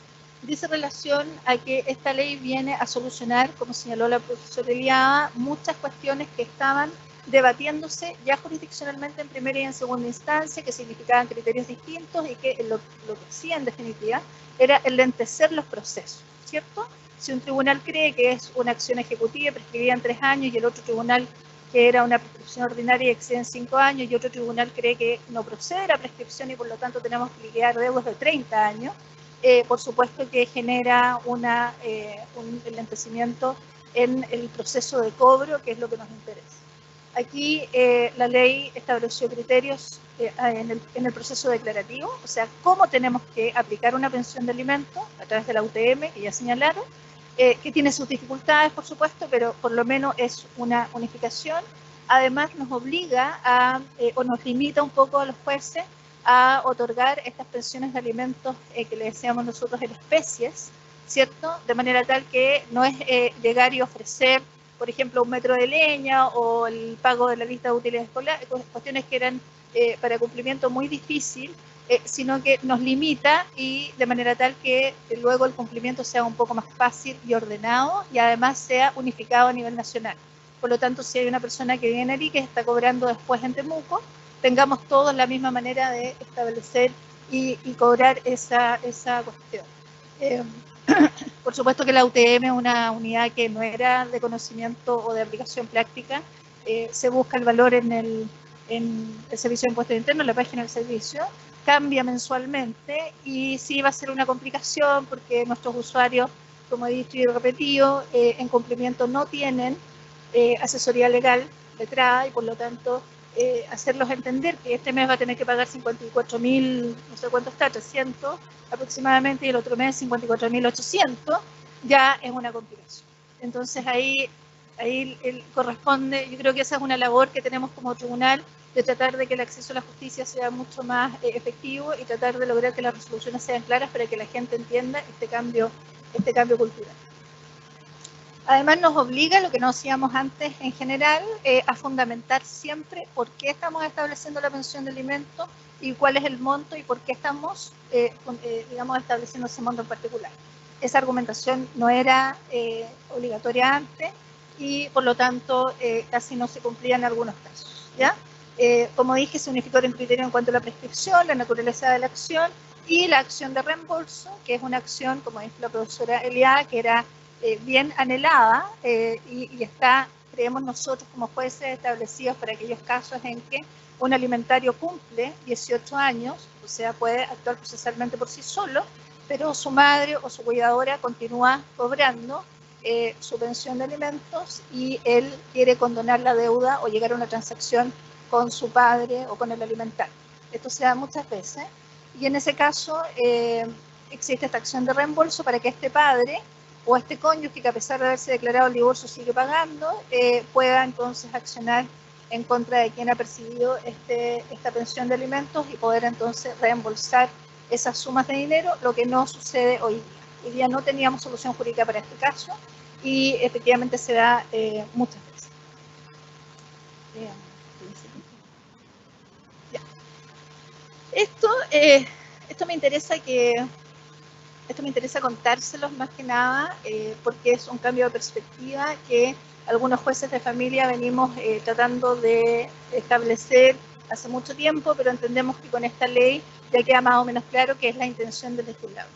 dice relación a que esta ley viene a solucionar, como señaló la profesora Eliada, muchas cuestiones que estaban debatiéndose ya jurisdiccionalmente en primera y en segunda instancia, que significaban criterios distintos y que lo que hacía en definitiva era enlentecer los procesos, ¿cierto? Si un tribunal cree que es una acción ejecutiva y prescribía en 3 años y el otro tribunal que era una prescripción ordinaria y excede en 5 años y otro tribunal cree que no procede la prescripción y por lo tanto tenemos que liquidar deudas de 30 años, por supuesto que genera un enlentecimiento en el proceso de cobro, que es lo que nos interesa. Aquí la ley estableció criterios en el proceso declarativo, o sea, cómo tenemos que aplicar una pensión de alimentos a través de la UTM, que ya señalaron, que tiene sus dificultades, por supuesto, pero por lo menos es una unificación. Además, nos obliga o nos limita un poco a los jueces a otorgar estas pensiones de alimentos que le decíamos nosotros en especies, ¿cierto? De manera tal que no es llegar y ofrecer, por ejemplo, un metro de leña o el pago de la lista de utilidades escolares, cuestiones que eran para cumplimiento muy difícil, sino que nos limita y de manera tal que luego el cumplimiento sea un poco más fácil y ordenado y además sea unificado a nivel nacional. Por lo tanto, si hay una persona que vive en Arica y está cobrando después en Temuco, tengamos todos la misma manera de establecer y cobrar esa cuestión. Por supuesto que la UTM es una unidad que no era de conocimiento o de aplicación práctica. Se busca el valor en el Servicio de Impuestos Internos, en la página del servicio, cambia mensualmente y sí va a ser una complicación porque nuestros usuarios, como he dicho y repetido, en cumplimiento no tienen asesoría legal letrada y por lo tanto hacerlos entender que este mes va a tener que pagar 54.000, no sé cuánto está, 300 aproximadamente, y el otro mes 54.800, ya es una complicación. Entonces ahí corresponde, yo creo que esa es una labor que tenemos como tribunal, de tratar de que el acceso a la justicia sea mucho más efectivo y tratar de lograr que las resoluciones sean claras para que la gente entienda este cambio cultural. Además nos obliga, lo que no hacíamos antes en general, a fundamentar siempre por qué estamos estableciendo la pensión de alimentos y cuál es el monto y por qué estamos, digamos, estableciendo ese monto en particular. Esa argumentación no era obligatoria antes y por lo tanto casi no se cumplía en algunos casos, ¿ya? Como dije, se unificó el criterio en cuanto a la prescripción, la naturaleza de la acción y la acción de reembolso, que es una acción, como dijo la profesora Eliada, que era bien anhelada y está, creemos nosotros como jueces, establecidos para aquellos casos en que un alimentario cumple 18 años, o sea, puede actuar procesalmente por sí solo, pero su madre o su cuidadora continúa cobrando su pensión de alimentos y él quiere condonar la deuda o llegar a una transacción con su padre o con el alimentario. Esto se da muchas veces y en ese caso existe esta acción de reembolso para que este padre o este cónyuge, que a pesar de haberse declarado el divorcio sigue pagando, pueda entonces accionar en contra de quien ha percibido esta pensión de alimentos y poder entonces reembolsar esas sumas de dinero, lo que no sucede hoy día. Hoy día no teníamos solución jurídica para este caso y efectivamente se da muchas veces. Ya. Esto me interesa contárselos más que nada porque es un cambio de perspectiva que algunos jueces de familia venimos tratando de establecer hace mucho tiempo, pero entendemos que con esta ley ya queda más o menos claro que es la intención del legislador.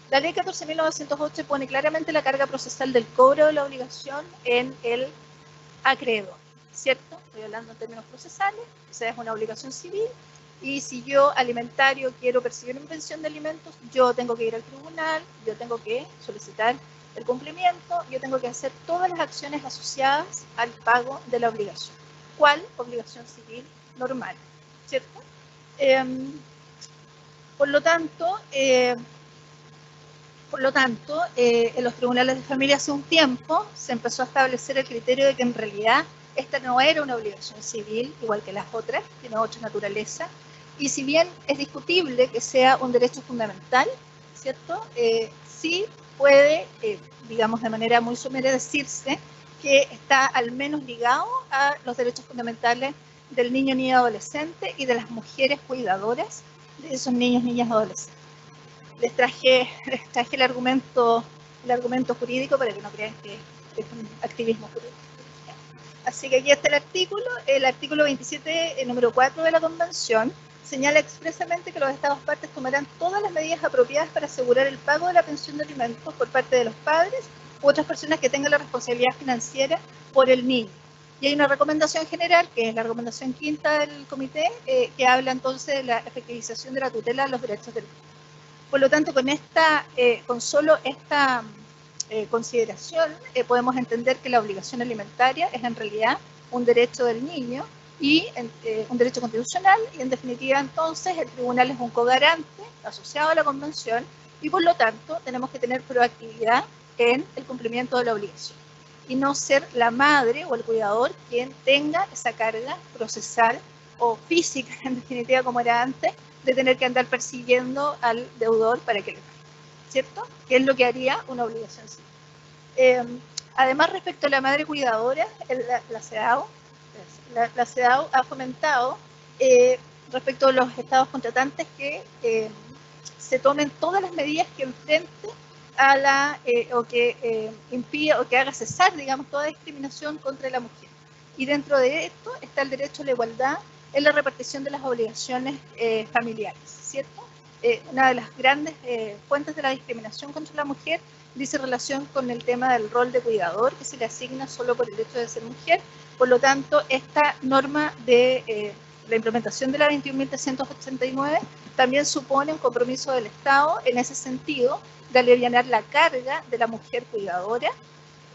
La ley 14.908 pone claramente la carga procesal del cobro de la obligación en el acreedor, ¿cierto? Estoy hablando en términos procesales, o sea, es una obligación civil, y si yo alimentario quiero percibir una pensión de alimentos, yo tengo que ir al tribunal, yo tengo que solicitar el cumplimiento, yo tengo que hacer todas las acciones asociadas al pago de la obligación. ¿Cuál? Obligación civil normal, ¿cierto? Por lo tanto, en los tribunales de familia hace un tiempo se empezó a establecer el criterio de que en realidad esta no era una obligación civil, igual que las otras, tiene otra naturaleza, y si bien es discutible que sea un derecho fundamental, ¿cierto? Sí puede, digamos de manera muy somera, decirse que está al menos ligado a los derechos fundamentales del niño, niña, adolescente y de las mujeres cuidadoras de esos niños, niñas, adolescentes. Les traje el argumento jurídico para que no crean que es un activismo jurídico. Así que aquí está el artículo 27, número 4 de la Convención, señala expresamente que los Estados partes tomarán todas las medidas apropiadas para asegurar el pago de la pensión de alimentos por parte de los padres u otras personas que tengan la responsabilidad financiera por el niño. Y hay una recomendación general, que es la recomendación quinta del comité, que habla entonces de la efectivización de la tutela de los derechos del niño. Por lo tanto, con solo esta consideración, podemos entender que la obligación alimentaria es en realidad un derecho del niño y un derecho constitucional, y en definitiva entonces el tribunal es un cogarante asociado a la convención y por lo tanto tenemos que tener proactividad en el cumplimiento de la obligación y no ser la madre o el cuidador quien tenga esa carga procesal o física, en definitiva como era antes, de tener que andar persiguiendo al deudor para que le pague, ¿cierto? Que es lo que haría una obligación civil. Además, respecto a la madre cuidadora, la CEDAW ha fomentado respecto a los estados contratantes que se tomen todas las medidas que enfrenten a o que impida o que haga cesar, digamos, toda discriminación contra la mujer. Y dentro de esto está el derecho a la igualdad en la repartición de las obligaciones familiares, ¿cierto? Una de las grandes fuentes de la discriminación contra la mujer dice relación con el tema del rol de cuidador que se le asigna solo por el hecho de ser mujer. Por lo tanto, esta norma de la implementación de la 21.389 también supone un compromiso del Estado en ese sentido de alivianar la carga de la mujer cuidadora,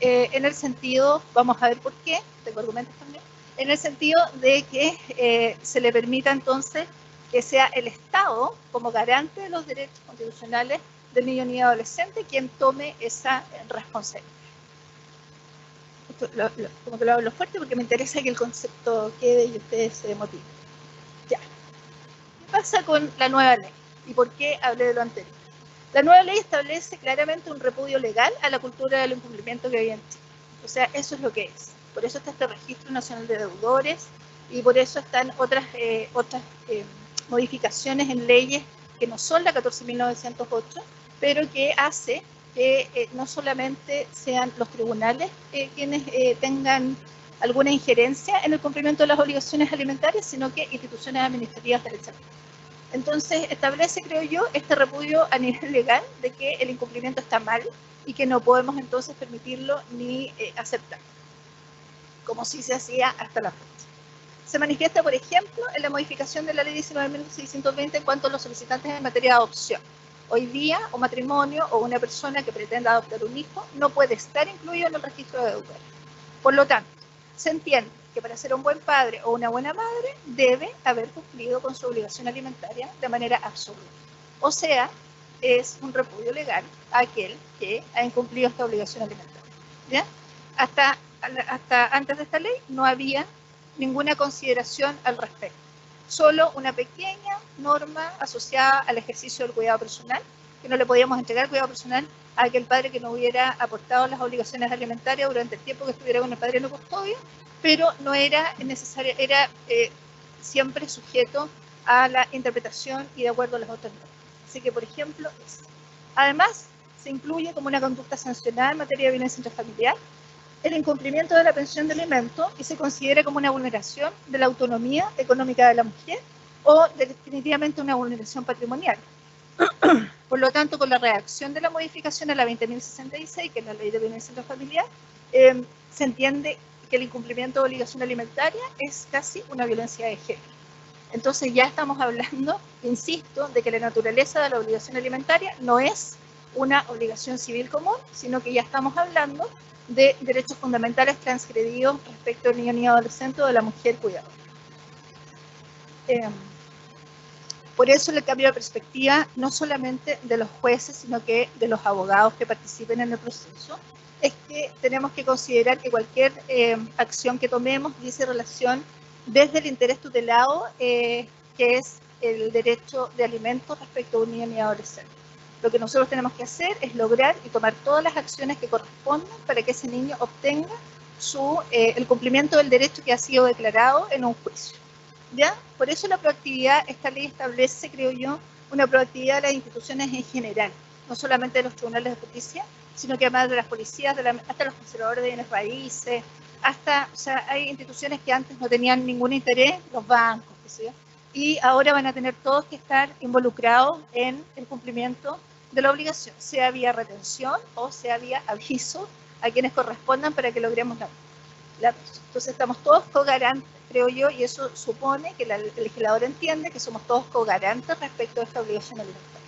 en el sentido, vamos a ver por qué, tengo argumentos también, en el sentido de que se le permita entonces que sea el Estado, como garante de los derechos constitucionales del niño, niña, adolescente, quien tome esa responsabilidad. Esto como que lo hablo fuerte porque me interesa que el concepto quede y ustedes se motiven. Ya. ¿Qué pasa con la nueva ley? ¿Y por qué hablé de lo anterior? La nueva ley establece claramente un repudio legal a la cultura del incumplimiento que había en Chile. O sea, eso es lo que es. Por eso está este Registro Nacional de Deudores y por eso están otras modificaciones en leyes que no son la 14.908, pero que hace que no solamente sean los tribunales quienes tengan alguna injerencia en el cumplimiento de las obligaciones alimentarias, sino que instituciones administrativas derechamente. Entonces establece, creo yo, este repudio a nivel legal de que el incumplimiento está mal y que no podemos entonces permitirlo ni aceptarlo, como sí se hacía hasta la fecha. Se manifiesta, por ejemplo, en la modificación de la ley 19.620 en cuanto a los solicitantes en materia de adopción. Hoy día, un matrimonio o una persona que pretenda adoptar un hijo no puede estar incluido en el registro de deudores. Por lo tanto, se entiende que para ser un buen padre o una buena madre debe haber cumplido con su obligación alimentaria de manera absoluta. O sea, es un repudio legal a aquel que ha incumplido esta obligación alimentaria. ¿Ya? Hasta antes de esta ley no había ninguna consideración al respecto. Solo una pequeña norma asociada al ejercicio del cuidado personal, que no le podíamos entregar cuidado personal a aquel padre que no hubiera aportado las obligaciones alimentarias durante el tiempo que estuviera con el padre no custodio, pero no era necesario, era siempre sujeto a la interpretación y de acuerdo a las otras normas. Así que, por ejemplo, además, se incluye como una conducta sancionada en materia de violencia intrafamiliar el incumplimiento de la pensión de alimento y se considera como una vulneración de la autonomía económica de la mujer o definitivamente una vulneración patrimonial. Por lo tanto, con la redacción de la modificación a la 20.066, que es la ley de violencia intrafamiliar, se entiende que el incumplimiento de obligación alimentaria es casi una violencia de género. Entonces ya estamos hablando, insisto, de que la naturaleza de la obligación alimentaria no es una obligación civil común, sino que ya estamos hablando de derechos fundamentales transgredidos respecto al niño y adolescente o de la mujer cuidadora. Por eso el cambio de perspectiva, no solamente de los jueces, sino que de los abogados que participen en el proceso, es que tenemos que considerar que cualquier acción que tomemos dice relación desde el interés tutelado, que es el derecho de alimentos respecto a un niño y adolescente. Lo que nosotros tenemos que hacer es lograr y tomar todas las acciones que correspondan para que ese niño obtenga el cumplimiento del derecho que ha sido declarado en un juicio. ¿Ya? Por eso la proactividad, esta ley establece, creo yo, una proactividad de las instituciones en general, no solamente de los tribunales de justicia, sino que además de las policías, hasta los conservadores de bienes raíces, o sea, hay instituciones que antes no tenían ningún interés, los bancos, qué sé yo, y ahora van a tener todos que estar involucrados en el cumplimiento de la obligación, sea vía retención o sea vía aviso a quienes correspondan para que logremos la Entonces estamos todos cogarantes, creo yo, y eso supone que el legislador entiende que somos todos cogarantes respecto a esta obligación alimentaria.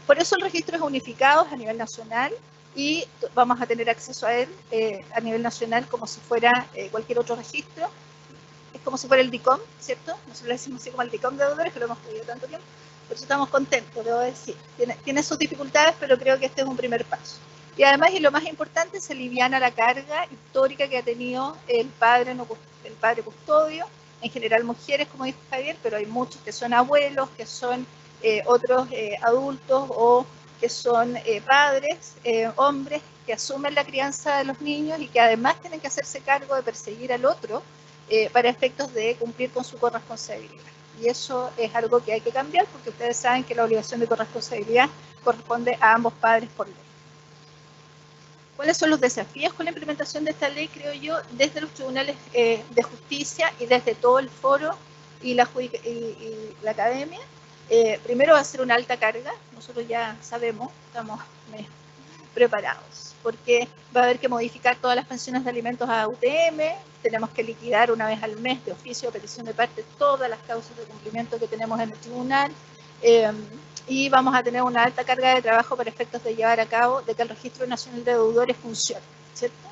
Por eso el registro es unificado a nivel nacional y vamos a tener acceso a él a nivel nacional como si fuera cualquier otro registro. Es como si fuera el DICOM, ¿cierto? Nosotros le decimos así como el DICOM de deudores, que lo hemos pedido tanto tiempo. Por eso estamos contentos, debo decir. Tiene sus dificultades, pero creo que este es un primer paso. Y además, y lo más importante, se aliviana la carga histórica que ha tenido el padre custodio, en general mujeres, como dijo Javier, pero hay muchos que son abuelos, que son otros adultos o que son padres, hombres, que asumen la crianza de los niños y que además tienen que hacerse cargo de perseguir al otro para efectos de cumplir con su corresponsabilidad. Y eso es algo que hay que cambiar porque ustedes saben que la obligación de corresponsabilidad corresponde a ambos padres por ley. ¿Cuáles son los desafíos con la implementación de esta ley? Creo yo, desde los tribunales de justicia y desde todo el foro y la academia. Primero va a ser una alta carga, nosotros ya sabemos, estamos preparados, porque va a haber que modificar todas las pensiones de alimentos a UTM, tenemos que liquidar una vez al mes de oficio o petición de parte todas las causas de cumplimiento que tenemos en el tribunal, y vamos a tener una alta carga de trabajo para efectos de llevar a cabo de que el Registro Nacional de Deudores funcione, ¿cierto?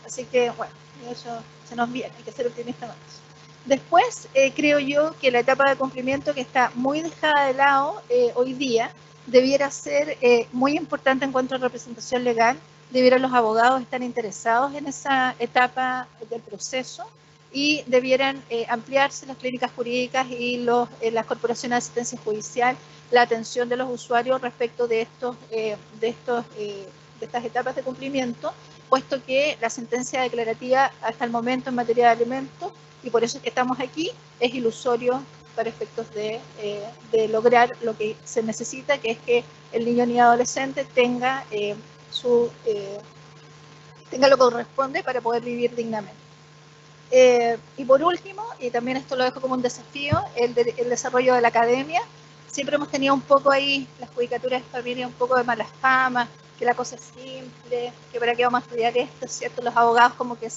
Así que, bueno, eso se nos viene, hay que ser optimistas con eso. Después, creo yo que la etapa de cumplimiento, que está muy dejada de lado hoy día, debiera ser muy importante en cuanto a representación legal, debieran los abogados estar interesados en esa etapa del proceso y debieran ampliarse las clínicas jurídicas y las corporaciones de asistencia judicial, la atención de los usuarios respecto de estas etapas de cumplimiento, puesto que la sentencia declarativa hasta el momento en materia de alimentos, y por eso es que estamos aquí, es ilusorio para efectos de lograr lo que se necesita, que es que el niño ni adolescente tenga tenga lo que corresponde para poder vivir dignamente. Y por último, y también esto lo dejo como un desafío, el desarrollo de la academia. Siempre hemos tenido un poco ahí, las judicaturas de familia, un poco de mala fama, que la cosa es simple, que para qué vamos a estudiar esto, ¿cierto? Los abogados como que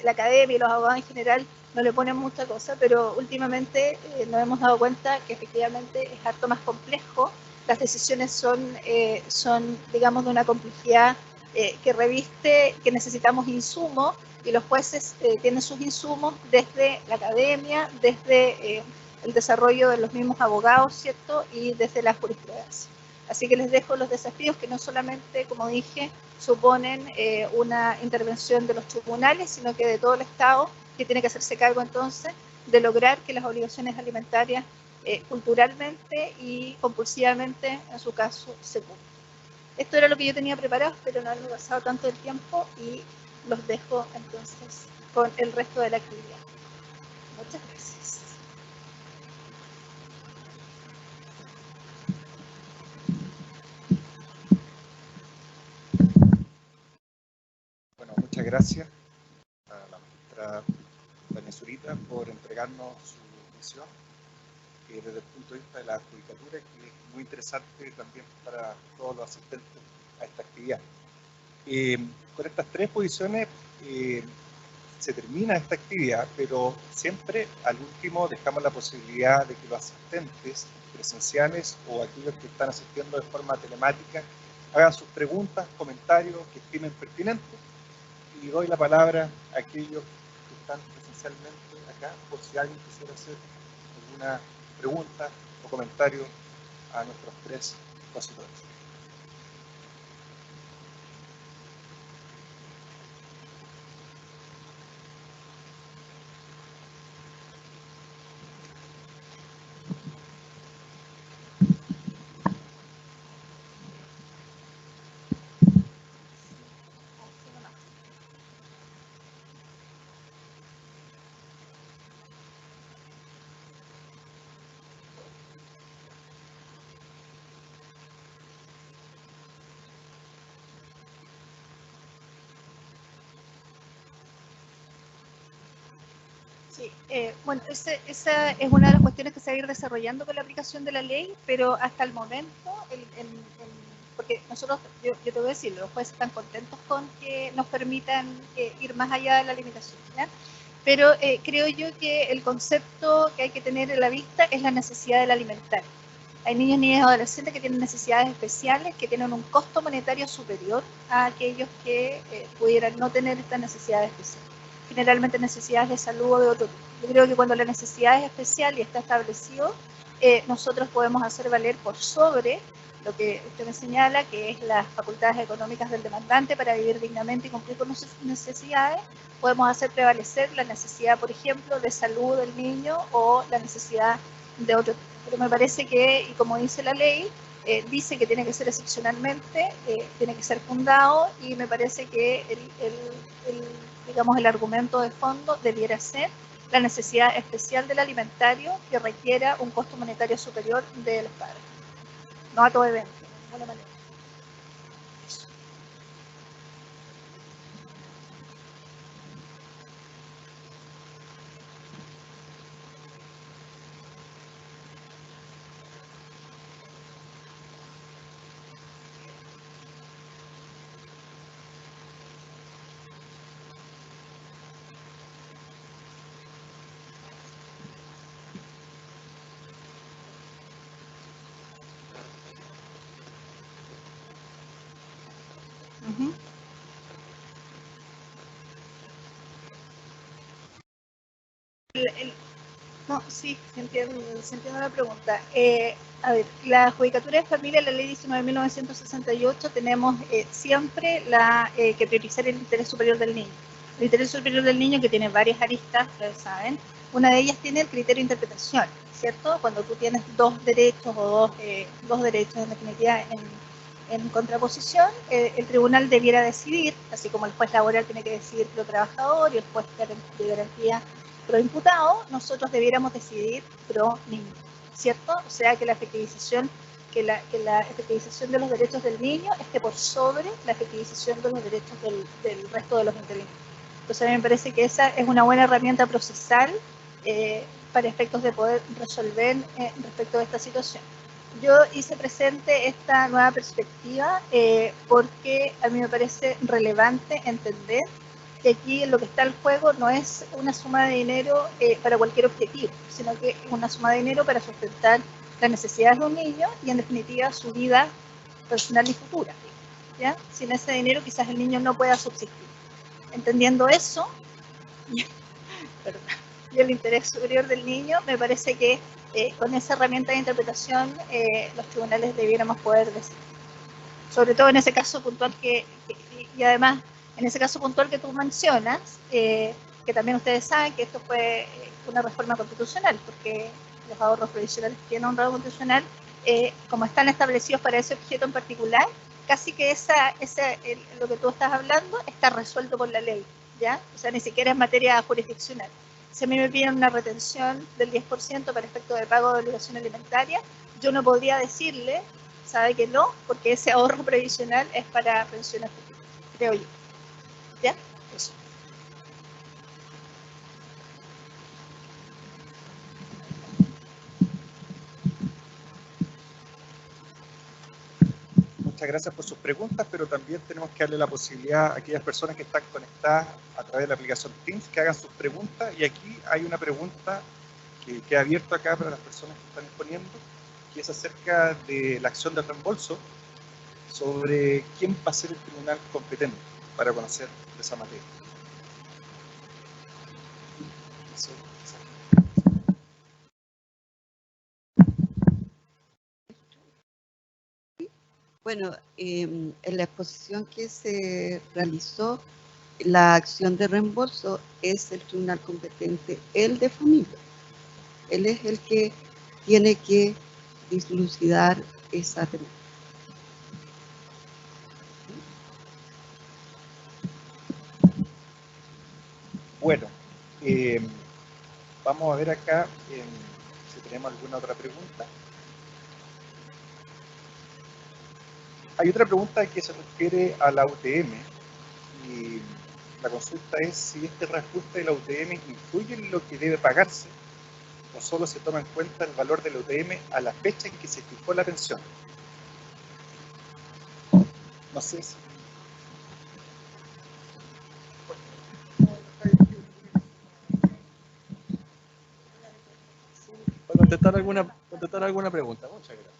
la academia y los abogados en general no le ponen mucha cosa, pero últimamente nos hemos dado cuenta que efectivamente es harto más complejo. Las decisiones son digamos, de una complejidad que reviste, que necesitamos insumos, y los jueces tienen sus insumos desde la academia, desde el desarrollo de los mismos abogados, ¿cierto? Y desde la jurisprudencia. Así que les dejo los desafíos que no solamente, como dije, suponen una intervención de los tribunales, sino que de todo el Estado que tiene que hacerse cargo entonces de lograr que las obligaciones alimentarias culturalmente y compulsivamente, en su caso, se cumplan. Esto era lo que yo tenía preparado, pero no haberme pasado tanto el tiempo y los dejo entonces con el resto de la actividad. Muchas gracias. Bueno, muchas gracias a la maestra Tania Zurita por entregarnos su visión desde el punto de vista de la judicatura, que es muy interesante también para todos los asistentes a esta actividad. Con estas tres posiciones se termina esta actividad, pero siempre al último dejamos la posibilidad de que los asistentes presenciales o aquellos que están asistiendo de forma telemática hagan sus preguntas, comentarios que estimen pertinentes, y doy la palabra a aquellos que están presencialmente acá por si alguien quisiera hacer alguna pregunta o comentario a nuestros tres expositores. Sí, bueno, esa es una de las cuestiones que se va a ir desarrollando con la aplicación de la ley, pero hasta el momento, porque nosotros, yo te voy a decir, los jueces están contentos con que nos permitan ir más allá de la limitación, ¿ya? Pero creo yo que el concepto que hay que tener en la vista es la necesidad del alimentario. Hay niños, niñas y adolescentes que tienen necesidades especiales, que tienen un costo monetario superior a aquellos que pudieran no tener estas necesidades especiales. Generalmente necesidades de salud o de otro tipo. Yo creo que cuando la necesidad es especial y está establecido, nosotros podemos hacer valer por sobre lo que usted me señala, que es las facultades económicas del demandante para vivir dignamente y cumplir con sus necesidades. Podemos hacer prevalecer la necesidad, por ejemplo, de salud del niño o la necesidad de otro tipo. Pero me parece que, y como dice la ley, dice que tiene que ser excepcionalmente, tiene que ser fundado, y me parece que digamos, el argumento de fondo debiera ser la necesidad especial del alimentario que requiera un costo monetario superior de los padres. No a todo evento, de ninguna manera. Eso. Uh-huh. No, sí, se entiende la pregunta. A ver, la Judicatura de Familia, la Ley 19.1968, tenemos siempre que priorizar el interés superior del niño. El interés superior del niño, que tiene varias aristas, ustedes saben, una de ellas tiene el criterio de interpretación, ¿cierto? Cuando tú tienes dos derechos o dos derechos en definitiva en contraposición, el tribunal debiera decidir, así como el juez laboral tiene que decidir pro trabajador y el juez de garantía pro imputado, nosotros debiéramos decidir pro niño, ¿cierto? O sea, que la efectivización de los derechos del niño esté por sobre la efectivización de los derechos del resto de los intervinientes. Entonces a mí me parece que esa es una buena herramienta procesal para efectos de poder resolver respecto de esta situación. Yo hice presente esta nueva perspectiva porque a mí me parece relevante entender que aquí lo que está en juego no es una suma de dinero para cualquier objetivo, sino que es una suma de dinero para sustentar las necesidades de un niño y en definitiva su vida personal y futura, ¿ya? Sin ese dinero quizás el niño no pueda subsistir. Entendiendo eso, y el interés superior del niño, me parece que con esa herramienta de interpretación los tribunales debiéramos poder decidir. Sobre todo en ese caso puntual y además en ese caso puntual que tú mencionas, que también ustedes saben que esto fue una reforma constitucional, porque los ahorros previsionales que tienen un rango constitucional, como están establecidos para ese objeto en particular, casi que lo que tú estás hablando está resuelto por la ley, ¿ya? O sea, ni siquiera es materia jurisdiccional. Si a mí me piden una retención del 10% para efecto de pago de obligación alimentaria, yo no podría decirle, sabe que no, porque ese ahorro previsional es para pensiones futuras, creo yo. ¿Ya? Eso. Muchas gracias por sus preguntas, pero también tenemos que darle la posibilidad a aquellas personas que están conectadas a través de la aplicación Teams que hagan sus preguntas. Y aquí hay una pregunta que queda abierta acá para las personas que están exponiendo, que es acerca de la acción de reembolso, sobre quién va a ser el tribunal competente para conocer de esa materia. Bueno, en la exposición que se realizó, la acción de reembolso es el tribunal competente, el de familia. Él es el que tiene que dilucidar esa temática. Bueno, vamos a ver acá si tenemos alguna otra pregunta. Hay otra pregunta que se refiere a la UTM y la consulta es si este reajuste de la UTM influye en lo que debe pagarse o solo se toma en cuenta el valor de la UTM a la fecha en que se fijó la pensión. No sé si... Para contestar alguna pregunta. Muchas gracias.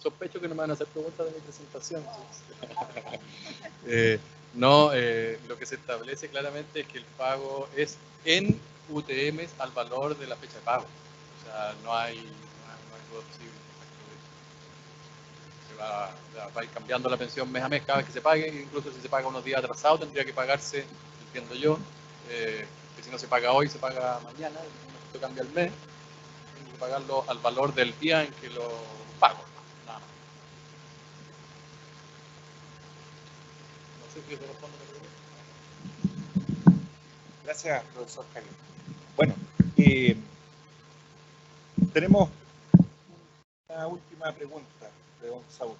Sospecho que no me van a hacer preguntas de mi presentación. Lo que se establece claramente es que el pago es en UTMs al valor de la fecha de pago. O sea, no hay duda posible. Va a ir cambiando la pensión mes a mes cada vez que se pague, incluso si se paga unos días atrasados tendría que pagarse, entiendo yo, que si no se paga hoy se paga mañana, esto cambia el mes, tengo que pagarlo al valor del día en que lo pago, nada más. No sé si te respondo la pregunta. Gracias, profesor Javier. Bueno, tenemos una última pregunta de don Saúl.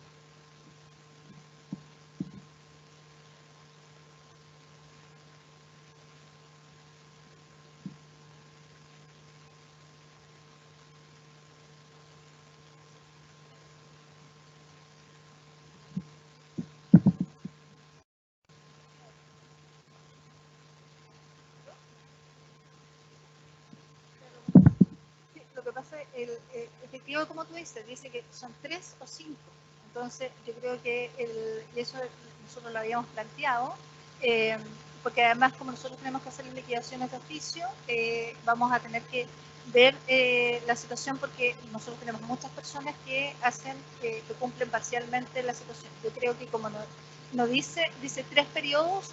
Lo que pasa es, efectivo como tú dices, dice que son 3 o 5. Entonces, yo creo que, y eso nosotros lo habíamos planteado, porque además como nosotros tenemos que hacer las liquidaciones de oficio, vamos a tener que ver la situación porque nosotros tenemos muchas personas que hacen, que cumplen parcialmente la situación. Yo creo que como no dice 3 periodos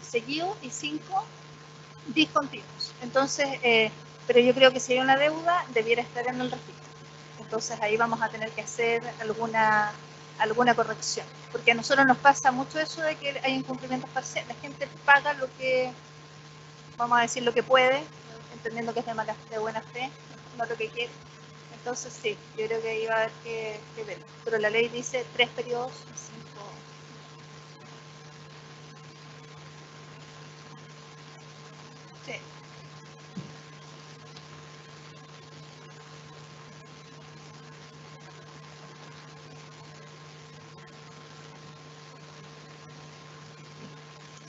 seguidos y 5 discontinuos. Entonces, pero yo creo que si hay una deuda, debiera estar en el registro. Entonces ahí vamos a tener que hacer alguna corrección. Porque a nosotros nos pasa mucho eso de que hay incumplimientos parciales. La gente paga lo que, vamos a decir, lo que puede, entendiendo que es de buena fe, no lo que quiere. Entonces sí, yo creo que ahí va a haber que ver. Pero la ley dice 3 periodos y 5. Sí.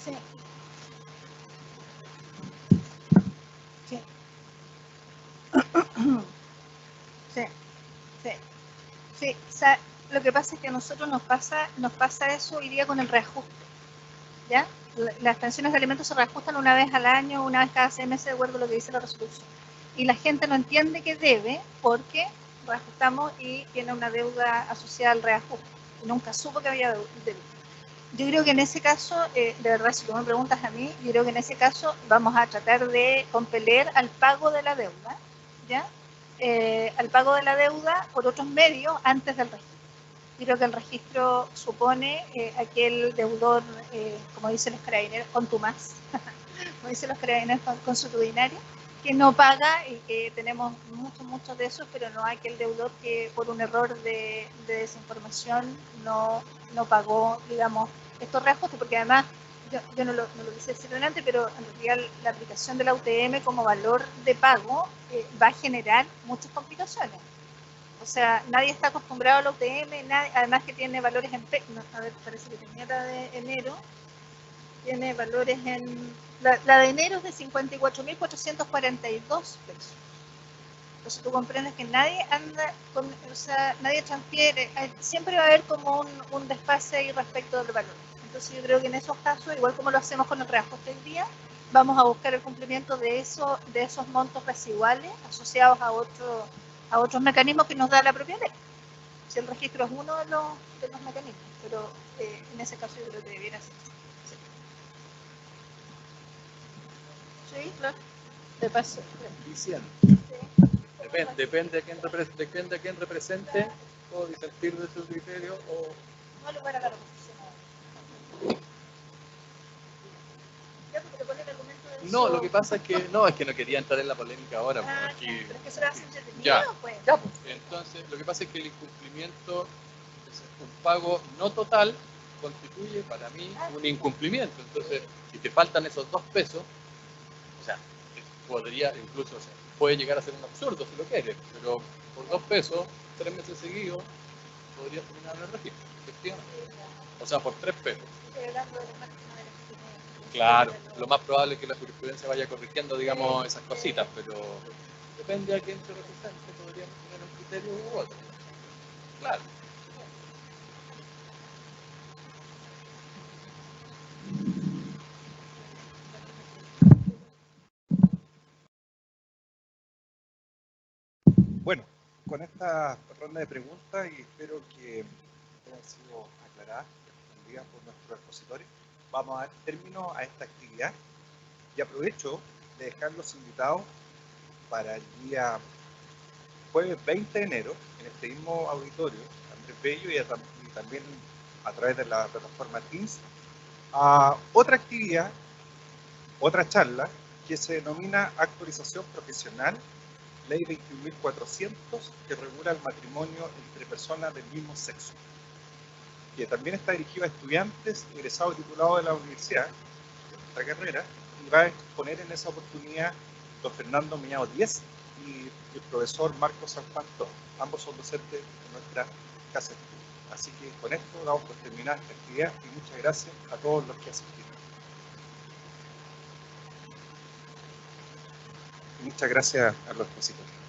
Sí. Sí. Sí. Sí. Sí. O sea, lo que pasa es que a nosotros nos pasa eso hoy día con el reajuste. ¿Ya? Las pensiones de alimentos se reajustan una vez al año, una vez cada 6 meses, de acuerdo a lo que dice la resolución. Y la gente no entiende que debe porque reajustamos y tiene una deuda asociada al reajuste. Y nunca supo que había deuda. Yo creo que en ese caso, de verdad, si tú me preguntas a mí, yo creo que en ese caso vamos a tratar de compeler al pago de la deuda, ¿ya? Al pago de la deuda por otros medios antes del registro. Yo creo que el registro supone aquel deudor, como dicen los carabineros, contumaz, como dicen los carabineros consuetudinarios, que no paga y que tenemos muchos de esos, pero no aquel deudor que por un error de desinformación no pagó, digamos, estos reajustes, porque además, yo no lo quise decir delante, pero en realidad la aplicación de la UTM como valor de pago va a generar muchas complicaciones. O sea, nadie está acostumbrado a la UTM, además que tiene valores en... a ver, parece que tenía la de enero. Tiene valores en... La de enero es de 54.442 pesos. Entonces tú comprendes que nadie anda con... O sea, nadie transfiere. Siempre va a haber como un desfase ahí respecto del valor. Entonces yo creo que en esos casos, igual como lo hacemos con el reajuste del día, vamos a buscar el cumplimiento de esos montos residuales asociados a otros mecanismos que nos da la propia ley. Si el registro es uno de los mecanismos, pero en ese caso yo creo que debiera ser. Sí, claro. De paso. Diciendo. Depende de quién represente, o disentir de su criterio, o... No le voy a dar la oposición ahora. No, lo que pasa es que no quería entrar en la polémica ahora. Aquí, pero es que se lo hacen entretenido, ya, pues. ya, pues. Entonces, lo que pasa es que el incumplimiento, un pago no total, constituye para mí un incumplimiento. Entonces, si te faltan esos 2 pesos, o sea, podría incluso, o sea, puede llegar a ser un absurdo si lo quieres, pero por 2 pesos, 3 meses seguidos, podrías terminar en el registro, efectivamente. O sea, por 3 pesos. Claro, lo más probable es que la jurisprudencia vaya corrigiendo, digamos, esas cositas, pero depende a quién se represente, podríamos tener un criterio u otro. Claro. Bueno, con esta ronda de preguntas, y espero que hayan sido aclaradas y respondidas por nuestros expositores, vamos a dar término a esta actividad y aprovecho de dejarlos invitados para el día jueves 20 de enero en este mismo auditorio, Andrés Bello, y también a través de la plataforma Teams, a otra actividad, otra charla que se denomina Actualización Profesional, Ley 21.400, que regula el matrimonio entre personas del mismo sexo, que también está dirigido a estudiantes egresados y titulados de la universidad, de nuestra carrera, y va a exponer en esa oportunidad don Fernando Miñao Díez y el profesor Marcos Alfanto. Ambos son docentes de nuestra casa de estudio. Así que con esto damos por terminar esta actividad y muchas gracias a todos los que asistieron. Muchas gracias a los expositores.